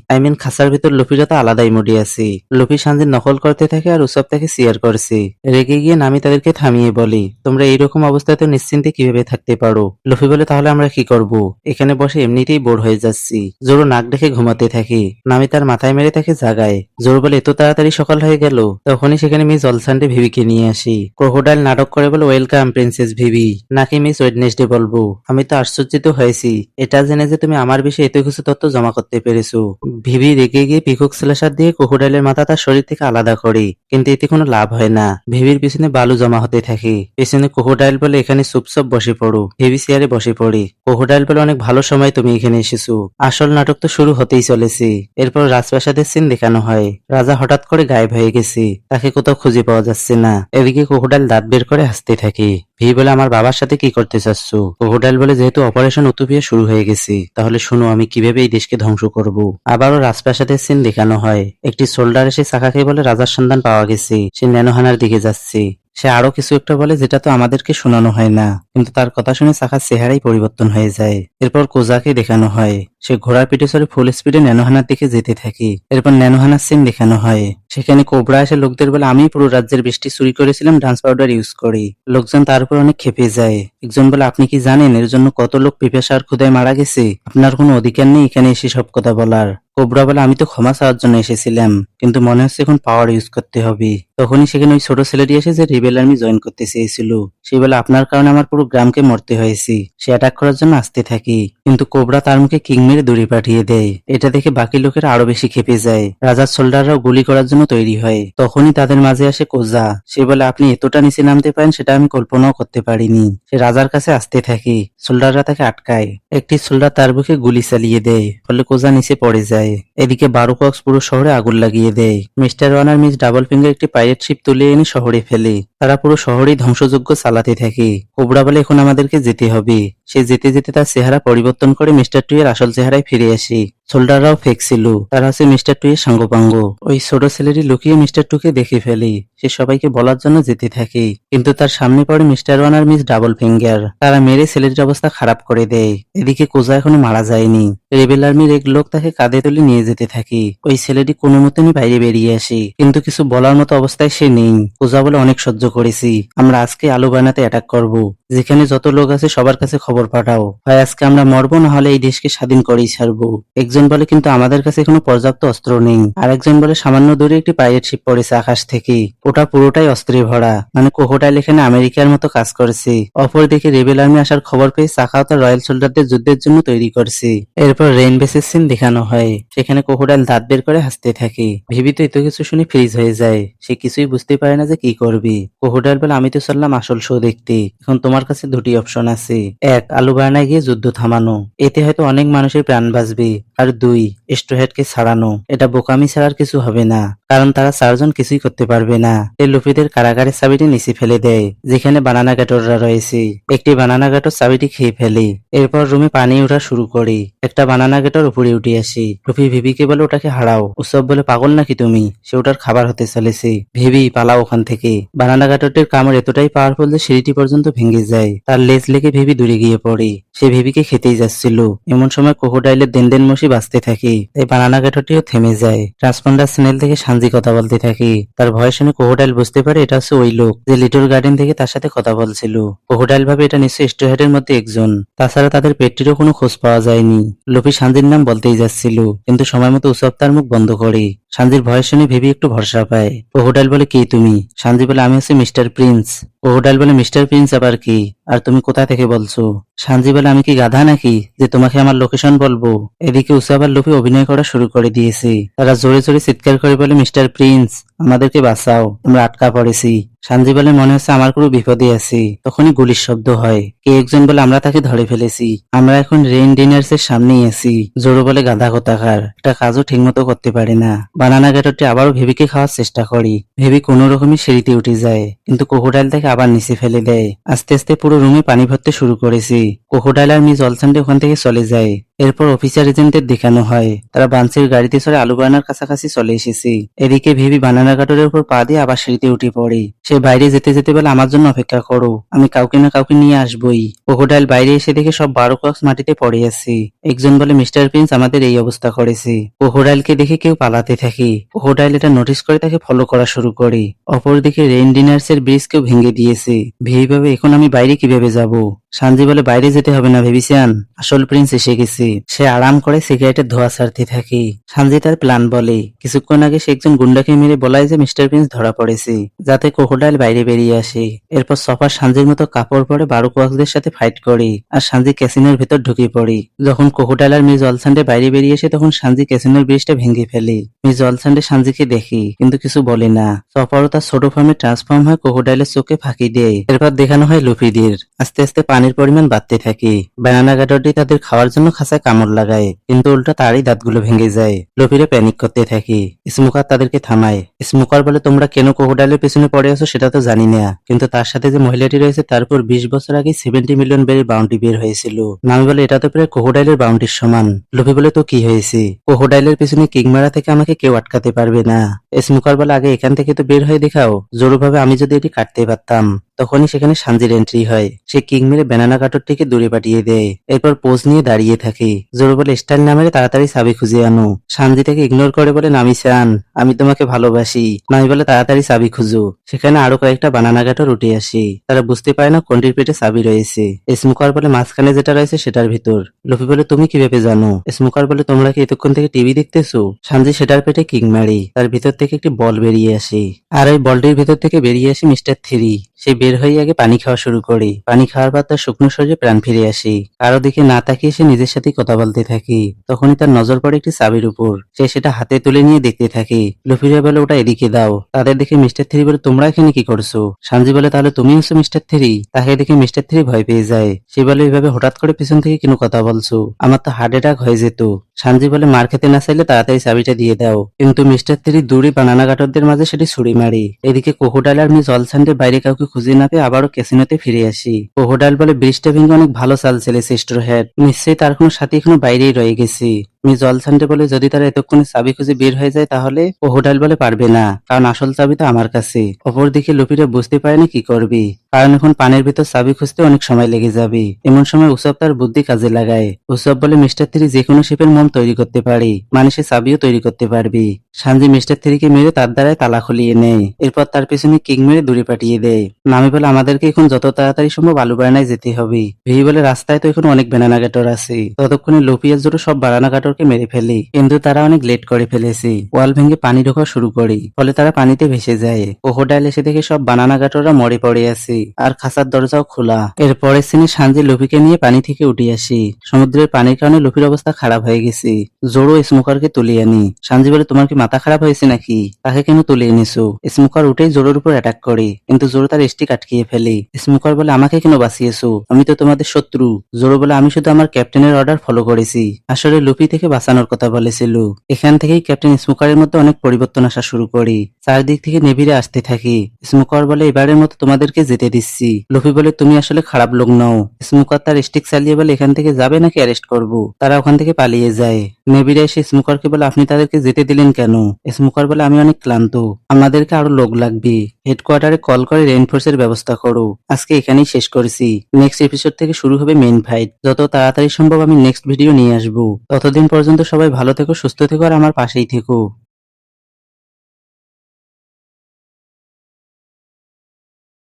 খাঁচার ভিতর লুফিরা তো আলাদাই মুডে আছে। লুফি সানজির নকল করতে থাকে আর উসব তাকে শেয়ার করছে। রেগে গিয়ে নামি তাদেরকে থামিয়ে বলে, তোমরা এইরকম অবস্থায় তো নিশ্চিন্তে কিভাবে থাকতে পারো? লুফি বলে, তাহলে আমরা কি করব? এখানে বসে এমনিতেই বোর হয়ে যাচ্ছি। জোরো নাক ডেকে ঘুমাতে থাকে। নামি তার মাথায় মেরে তাকে জাগায়। জোর বলে, এত তাড়াতাড়ি সকাল হয়ে গেল? তখনই সেখানে মিস অলসান্ডে ভিভিকে নিয়ে আসি। ক্রোকোডাইল নাটক করে বলে, ওয়েলকাম প্রিন্সেস ভিভি। নাকি মিস ওয়েডনেসডে বলবো? আমি তো আশ্চর্যিত হয়েছি এটা জেনে যে তুমি আমার বিষয়ে এত কিছু তথ্য জমা করতে পেরেছো। ভিভি রেগে গিয়ে পিকক স্ল্যাশার দিয়ে ক্রোকোডাইলের মাথা তার শরীর থেকে আলাদা করে, কিন্তু এতে কোনো লাভ হয় না। ভিভির পিছনে বালু জমা হতে থাকে। পিছনে ক্রোকোডাইল বলে, এখানে চুপচাপ বসে পড়ো। ভিভি চেয়ারে বসে পড়ে। ক্রোকোডাইল বলে, অনেক ভালো সময় তুমি এখানে এসেছো। আসল নাটক তো শুরু হতেই চলেছে। এরপর রাজপ্রাসাদের সিন দেখানো হয়। রাজা হঠাৎ করে গায়েব হয়ে গেছে। তাকে কোথাও খুঁজে পাওয়া যাচ্ছে না। এদিকে ক্রোকোডাইল দাঁত বের করে হাসতে থাকে। ভি বলে, আমার বাবার সাথে কি করতে চাচ্ছ? ক্রোকোডাইল বলে, যেহেতু অপারেশন উতুপিয়া শুরু হয়ে গেছে, তাহলে শোনো আমি কিভাবে এই দেশকে ধ্বংস করব। আবারও রাজপ্রাসাদের সিন দেখানো হয়। একটি সোল্ডার এসে চাকা খেয়ে বলে, রাজার সন্ধান পাওয়া গেছে। সে ন্যানোহানার দিকে যাচ্ছে। সে আরো কিছু একটা বলে যেটা তো আমাদেরকে শোনানো হয় না, কিন্তু তার কথা শুনে চাকার চেহারাই পরিবর্তন হয়ে যায়। এরপর কোজাকে দেখানো হয়। সে ঘোড়ার পিঠে চড়ে ফুল স্পিডে ন্যানোহানার দিকে যেতে থাকে। এরপর ন্যানোহানার সিন দেখানো হয়। সেখানে কোবরা এসে লোকদের বলে, আমি পুরো রাজ্যের বৃষ্টি চুরি করেছিলাম ডান্স পাউডার ইউজ করে। লোকজন তার উপর অনেক ক্ষেপে যায়। একজন বলে, আপনি কি জানেন এর জন্য কত লোক পিপাসা আর ক্ষুধায় মারা গেছে? আপনার কোনো অধিকার নেই এখানে এসে সব কথা বলার। কোবরা বলে, আমি তো ক্ষমা চাওয়ার জন্য এসেছিলাম, কিন্তু মনে হচ্ছে এখন পাওয়ার ইউজ করতে হবে। তখনই সেখানে ওই ছোট ছেলেটি এসে যে রিবেল আর্মি জয়েন করতে চেয়েছিল। সে বলে, আপনার কারণে আমার পুরো গ্রামকে মরতে হয়েছে। সে অ্যাটাক করার জন্য আসতে থাকি, কিন্তু কোবরা তার মুখে কিং মেরে দড়ি পাঠিয়ে দেয়। এটা দেখে বাকি লোকেরা আরো বেশি ক্ষেপে যায়। রাজার সোল্ডাররাও গুলি করার জন্য তৈরি হয়। তখনই তাদের মাঝে আসে কোজা। সে বলে, আপনি এতটা নিচে নামতে পারেন সেটা আমি কল্পনাও করতে পারিনি। সে রাজার কাছে আসতে থাকে। সোল্ডাররা তাকে আটকায়। একটি সোল্ডার তার বুকে গুলি চালিয়ে দেয়, ফলে কোজা নিচে পড়ে যায়। এদিকে বারুকক্স পুরো শহরে আগুন লাগিয়ে দেয়। মিস্টার ওয়ান আর মিস ডাবল ফিঙ্গার একটি পাইরেট শিপ তুলে এনে শহরে ফেলে। তারা পুরো শহরেই ধ্বংসযজ্ঞ চালাতে থাকে। কোবরা বলে, এখন আমাদেরকে যেতে হবে। সে যেতে যেতে তার চেহারা পরিবর্তন করে মিস্টার টু এর আসল চেহারায় ফিরে আসে। সোল্ডাররাও ফেক ছিল। তারা হচ্ছে মিস্টার টু এর সাঙ্গপাঙ্গ। ওই ছোট ছেলেটি লুকিয়ে মিস্টার টু কে দেখে ফেলে। সে সবাইকে বলার জন্য যেতে থাকে, কিন্তু তার সামনে পড়ে মিস্টার ওয়ান আর মিস ডাবল ফিঙ্গার। তারা মেরে ছেলেটির অবস্থা খারাপ করে দেয়। এদিকে কোজা এখনো মারা যায়নি। রেবেল আর্মির এক লোক তাকে কাঁধে তুলে নিয়ে যেতে থাকে। ওই ছেলেটি কোনো মতনই বাইরে বেরিয়ে আসে, কিন্তু কিছু বলার মতো অবস্থায় সে নেই। কোজা বলে, অনেক সহ্য করেছি, আমরা আজকে আলু বানাতে অ্যাটাক করব। যেখানে যত লোক আছে সবার কাছে খবর পাঠাও, হয় আজকে আমরা মরবো, না হলে এই দেশকে স্বাধীন করেই ছাড়বো। একজন বলে, কিন্তু আমাদের কাছে কোনো পর্যাপ্ত অস্ত্র নেই। আর একজন বলে, সামান্য দূরে একটি পাইরেট শিপ পড়েছে আকাশ থেকে, ওটা পুরোটাই অস্ত্রে ভরা, মানে ক্রোকোডাইল এখানে আমেরিকার মতো কাজ করেছে। অপরদিকে রেবেল আর্মি আসার খবর পেয়ে চাকাও তার রয়্যাল সোল্ডারদের যুদ্ধের জন্য তৈরি করছে। এরপর রেইন বেসের সিন দেখানো হয়। সেখানে ক্রোকোডাইল দাঁত বের করে হাসতে থাকে। ভিভি তো এত কিছু শুনে ফ্রিজ হয়ে যায়। সে কিছুই বুঝতে পারে না যে কি করবে। ক্রোকোডাইল বলে, আমি তো চললাম আসল শো দেখতে, এখন তোমার কাছে দুটি অপশন আছে। এক, আলু বানায় গিয়ে যুদ্ধ থামানো, এতে হয়তো অনেক মানুষের প্রাণ বাঁচবে। আর দুই, স্টোহেডকে ছাড়ানো। এটা বোকামি ছাড়ার কিছু হবে না, কারণ তারা চারজন কিছুই করতে পারবে না। এই লুফিদের কারাগারের চাবিটি নিচে ফেলে দেয়, যেখানে বানানা গ্যাটররা রয়েছে। একটি বানানা গ্যাটর চাবিটি খেয়ে ফেলে। এরপর রুমে পানি ওঠা শুরু করে। একটা বানানা গ্যাটর উপরে উঠে আসে। লুফি ভিভিকে বলে, ওটাকে হারাও। উৎসব বলে, পাগল নাকি তুমি, সে ওটার খাবার হতে চলেছে। ভিভি, পালাও ওখান থেকে। বানানা গ্যাটরটির কামড় এতটাই পাওয়ারফুল যে সিঁড়িটি পর্যন্ত ভেঙে যায়। তার লেজ লেগে ভিভি দূরে গিয়ে পড়ে। সে ভিভিকে খেতেই যাচ্ছিল, এমন সময় ক্রোকোডাইলের দেন মশি বাঁচতে থাকে। তাই বানানা গ্যাটরটিও থেমে যায়। ট্রান্সপন্ডার চ্যানেল থেকে সানজি কথা বলতে থাকে। তার ভয় শুনে ক্রোকোডাইল বুঝতে পারে এটা হচ্ছে ওই লোক যে লিটল গার্ডেন থেকে তার সাথে কথা বলছিল। ক্রোকোডাইল ভাবে এটা নিশ্চয়ই স্টোহেডের মধ্যে একজন। তাছাড়া তাদের পেটটিরও কোনো খোঁজ পাওয়া যায়নি। লুফি সানজির নাম বলতেই যাচ্ছিল, কিন্তু সময় মতো উসব তার মুখ বন্ধ করে। সানজির ভয় শুনে ভিভি একটু ভরসা পায়। ক্রোকোডাইল বলে, কে তুমি? সানজি বলে, আমি হচ্ছে মিস্টার প্রিন্স। ক্রোকোডাইল বলে, মিস্টার প্রিন্স আবার কি? আর তুমি কোথা থেকে বলছো? সানজি বলে, আমি কি গাধা নাকি যে তোমাকে আমার লোকেশন বলবো? এদিকে উসাব আর লুফি অভিনয় করা শুরু করে দিয়েছে। তারা জোরে জোরে চিৎকার করে বলে, মিস্টার প্রিন্স, আমাদেরকে বাঁচাও, আমরা আটকা পড়েছি। সানজি বলে মনে হচ্ছে আমার কোনো বিপদে আছি। তখনই গুলির শব্দ হয়। কে একজন বলে আমরা তাকে ধরে ফেলেছি। আমরা এখন রেইন ডিনার্স এর সামনেই আছি। জোরো বলে গাধা কোথাকার, একটা কাজও ঠিকমতো করতে পারে না। বানানা গ্যাটোরটি আবারও ভেবিকে খাওয়ার চেষ্টা করি। ভেবি কোনো রকমই সিঁড়িতে উঠে যায়, কিন্তু ক্রোকোডাইল তাকে আবার নিচে ফেলে দেয়। আস্তে আস্তে পুরো রুমে পানি ভরতে শুরু করেছি। ক্রোকোডাইল আর মিস অলসান্ডে ওখান থেকে চলে যায়। এরপর অফিসার এজেন্টদের দেখানো হয় তারা বান্সির গাড়িতে চড়ে আলু বানার কাছাকাছি চলে এসেছে। এদিকে ভেবি বানানা কাটরের উপর পা দিয়ে আবার সিঁড়িতে উঠে পড়ে। সে বাইরে যেতে যেতে বলে আমার জন্য অপেক্ষা করো, আমি কাউকে না কাউকে নিয়ে আসবই। ক্রোকোডাইল বাইরে এসে দেখে সব 12 কক্স মাটিতে পড়ে আছে। একজন বলে মিস্টার প্রিন্স আমাদের এই অবস্থা করেছে। ক্রোকোডাইলকে দেখে কেউ পালাতে থাকে। ক্রোকোডাইল এটা নোটিস করে তাকে ফলো করা শুরু করে। অপরদিকে রেইন ডিনার্স এর ব্রিজ কেউ ভেঙে দিয়েছে। ভেবি ভাবে এখন আমি বাইরে কিভাবে যাব। সানজি বলে বাইরে যেতে হবে না ভেবিসান, আসল প্রিন্স এসে গেছে। সে আরাম করে সিগারেটের ধোঁয়া ছাড়তে থাকে। সানজি তার প্ল্যান বলে। কিছুক্ষণ আগে সে একজন গুন্ডাকে মেরে বলায় যে মিস্টার প্রিন্স ধরা পড়েছে, যাতে ক্রোকোডাইল বাইরে বেরিয়ে আসে। এরপর সফার সানজির মতো কাপড় পরে 12 কক্সদের সাথে ফাইট করে আর সানজি ক্যাসিনোর ভেতর ঢুকে পড়ে। যখন ক্রোকোডাইল আর মিস অলসান্ডে বাইরে বেরিয়ে আসে তখন সানজি ক্যাসিনোর ব্রিজটা ভেঙে ফেলে। মিস অলসান্ডে সানজিকে দেখে কিন্তু কিছু বলে না। সফারও তার ছোট ফর্মে ট্রান্সফর্ম হয় ক্রোকোডাইলের চোখে ফাঁকি দেয়। এরপর দেখানো হয় লুফিদের। আস্তে আস্তে পানির পরিমাণ বাড়তে থাকে। ব্যানানা গাডরটি তাদের খাওয়ার জন্য খাঁচায় কামড় লাগায়, কিন্তু উল্টা তারই দাঁতগুলো ভেঙে যায়। লুফিরা প্যানিক করতে থাকে। স্মোকার তাদেরকে থামায়। স্মোকার বলে তোমরা কেন ক্রোকোডাইলের পেছনে পড়ে আছো সেটা তো জানি না, কিন্তু তার সাথে যে মহিলাটি রয়েছে তার উপর 20 বছর আগে 70 মিলিয়ন বেরির বাউন্টি বের হয়েছিল। নামি বলে এটা তো প্রায় ক্রোকোডাইলের বাউন্টির সমান। লুফি বলে তো কি হয়েছে, ক্রোকোডাইলের পেছনে কিং মারা থেকে আমাকে কেউ আটকাতে পারবে না। স্মোকার বলে আগে এখান থেকে তো বের হয়ে দেখাও। জোরভাবে আমি যদি এটি কাটতে পারতাম। তখনই সেখানে সানজির এন্ট্রি হয়। সে কিং মেরে ব্যানানা কাটরটিকে দূরে পাঠিয়ে দেয়। এরপর পোজ নিয়ে দাঁড়িয়ে থাকে। জোরো বলে স্টাইল না মেরে তাড়াতাড়ি চাবি খুঁজে আনো। সানজি তাকে ইগনোর করে বলে নামি চান, আমি তোমাকে ভালোবাসি। নামি বলে তাড়াতাড়ি চাবি খুঁজো। সেখানে আরো কয়েকটা বানানা কাটর উঠে আসে। তারা বুঝতে পারে না কোনটির পেটে চাবি রয়েছে। স্মোকার বলে মাঝখানে যেটা রয়েছে সেটার ভিতর। লুফি বলে তুমি কিভাবে জানো। স্মোকার বলে তোমরা কি এতক্ষণ থেকে টিভি দেখতেছো। সানজি সেটার পেটে কিং মারে। তার ভিতর থেকে একটি বল বেরিয়ে আসে, আর এই বলটির ভিতর থেকে বেরিয়ে আসে মিস্টার থ্রি। সে বের হয়ে আগে পানি খাওয়া শুরু করে। পানি খাওয়ার পর তার শুকনো শরীরে প্রাণ ফিরে আসে। কারো দিকে না তাকিয়ে সে নিজের সাথে কথা বলতে থাকে। তখনই তার নজর পড়ে একটি চাবির উপর। সে সেটা হাতে তুলে নিয়ে দেখতে থাকে। লুফিরা বলে ওটা এদিকে দাও। তাদের দেখে মিস্টার থ্রি বলে তোমরা এখানে কি করছো। সানজি বলে তাহলে তুমি হচ্ছে মিস্টার থ্রি। তাকে দেখে মিস্টার থ্রি ভয় পেয়ে যায়। সে বলে এইভাবে হঠাৎ করে পিছন থেকে কেন কথা বলছো, আমার তো হার্ট অ্যাটাক হয়ে যেত। সানজি বলে মার খেতে না চাইলে তাড়াতাড়ি চাবিটা দিয়ে দাও। কিন্তু মিস্টার থ্রি দূরে বানানা কাটরদের মাঝে সেটি ছুরি মারে। এদিকে ক্রোকোডাইল আর মিস অলসান্ডের বাইরে কাউকে খুঁজে না পেয়ে আবারও ক্যাসিনোতে ফিরে আসি। ক্রোকোডাইল বলে ব্রিজটা ভেঙে অনেক ভালো চাল ছেলেছে স্টোর হেড, নিশ্চয়ই তার কোনো সাথী এখনো বাইরেই রয়ে গেছে। মিস অলসান্ডে বলে যদি তারা এতক্ষণে চাবি খুঁজে বের হয়ে যায় তাহলে। ক্রোকোডাইল বলে পারবে না, কারণ আসল চাবি তো আমার কাছে। অপরদিকে লুফিরা বুঝতে পারে না কি করবে, কারণ এখন পানির ভিতর চাবি খুঁজতে অনেক সময় লেগে যাবে। এমন সময় উসব তার বুদ্ধি কাজে লাগায়। উসব বলে মিস্টার থ্রি যে কোনো শেপের মম তৈরি করতে পারে, মানে সে চাবিও তৈরি করতে পারবে। সানজি মিস্টার থ্রিকে মেরে তার দ্বারাই তালা খুলিয়ে নেয়। এরপর তার পেছনে কিং মেরে দূরে পাঠিয়ে দেয়। নামি বলে আমাদেরকে এখন যত তাড়াতাড়ি সম্ভব আলু বানায় যেতে হবে। ভি বলে রাস্তায় তো এখন অনেক ব্যানানা গাটর আছে। ততক্ষণে লোপিয়াস জোরে সব বানানা গাটরকে মেরে ফেলে, কিন্তু তারা অনেক লেট করে ফেলেছে। ওয়াল ভেঙে পানি ঢোকা শুরু করে, ফলে তারা পানিতে ভেসে যায়। ক্রোকোডাইল এসে দেখে সব বানানা গাটররা মরে পড়ে আছে, আর খাঁচার দরজাও খোলা। এরপরের সিনে সানজি লুফিকে নিয়ে পানি থেকে উঠে আসি। সমুদ্রের পানির কারণে লুফির অবস্থা খারাপ হয়ে গেছে। জোরো স্মোকারকে তুলে আনি। সানজি বলে তোমার কি মাথা খারাপ হয়েছে নাকি, তাকে কেন তুলে এনেছো। স্মোকার উঠেই জোরোর উপর অ্যাটাক করে, কিন্তু জোরো তার স্টিক আটকিয়ে ফেলে। স্মোকার বলে আমাকে কেন বাঁচিয়েছো, আমি তো তোমাদের শত্রু। জোরো বলে আমি শুধু আমার ক্যাপ্টেনের অর্ডার ফলো করেছি। আসলে লুফি থেকে বাঁচানোর কথা বলেছিল। এখান থেকেই ক্যাপ্টেন স্মোকারের মধ্যে অনেক পরিবর্তন আসা শুরু করে। চারদিক থেকে নেভিরে আসতে থাকে। স্মোকার বলে এবারের মতো তোমাদেরকে যেতে দিচ্ছি। লুফি বলে তুমি আসলে খারাপ লোক নও। স্মোকার তার স্টিক চালিয়ে বলে এখান থেকে যাবে নাকি অ্যারেস্ট করবো। তারা ওখান থেকে পালিয়ে যায়। নেভিরে এসে স্মোকারকে বলে আপনি তাদেরকে যেতে দিলেন কেন। স্মোকার বলে আমি অনেক ক্লান্ত, আমাদেরকে আরো লোক লাগবে। হেডকোয়ার্টারে কল করে রেইনফোর্সের ব্যবস্থা করো। আজকে এখানেই শেষ করেছি। নেক্সট এপিসোড থেকে শুরু হবে মেইন ফাইট। যত তাড়াতাড়ি সম্ভব আমি নেক্সট ভিডিও নিয়ে আসবো। ততদিন পর্যন্ত সবাই ভালো থেকো, সুস্থ থেকো আর আমার পাশেই থেকো।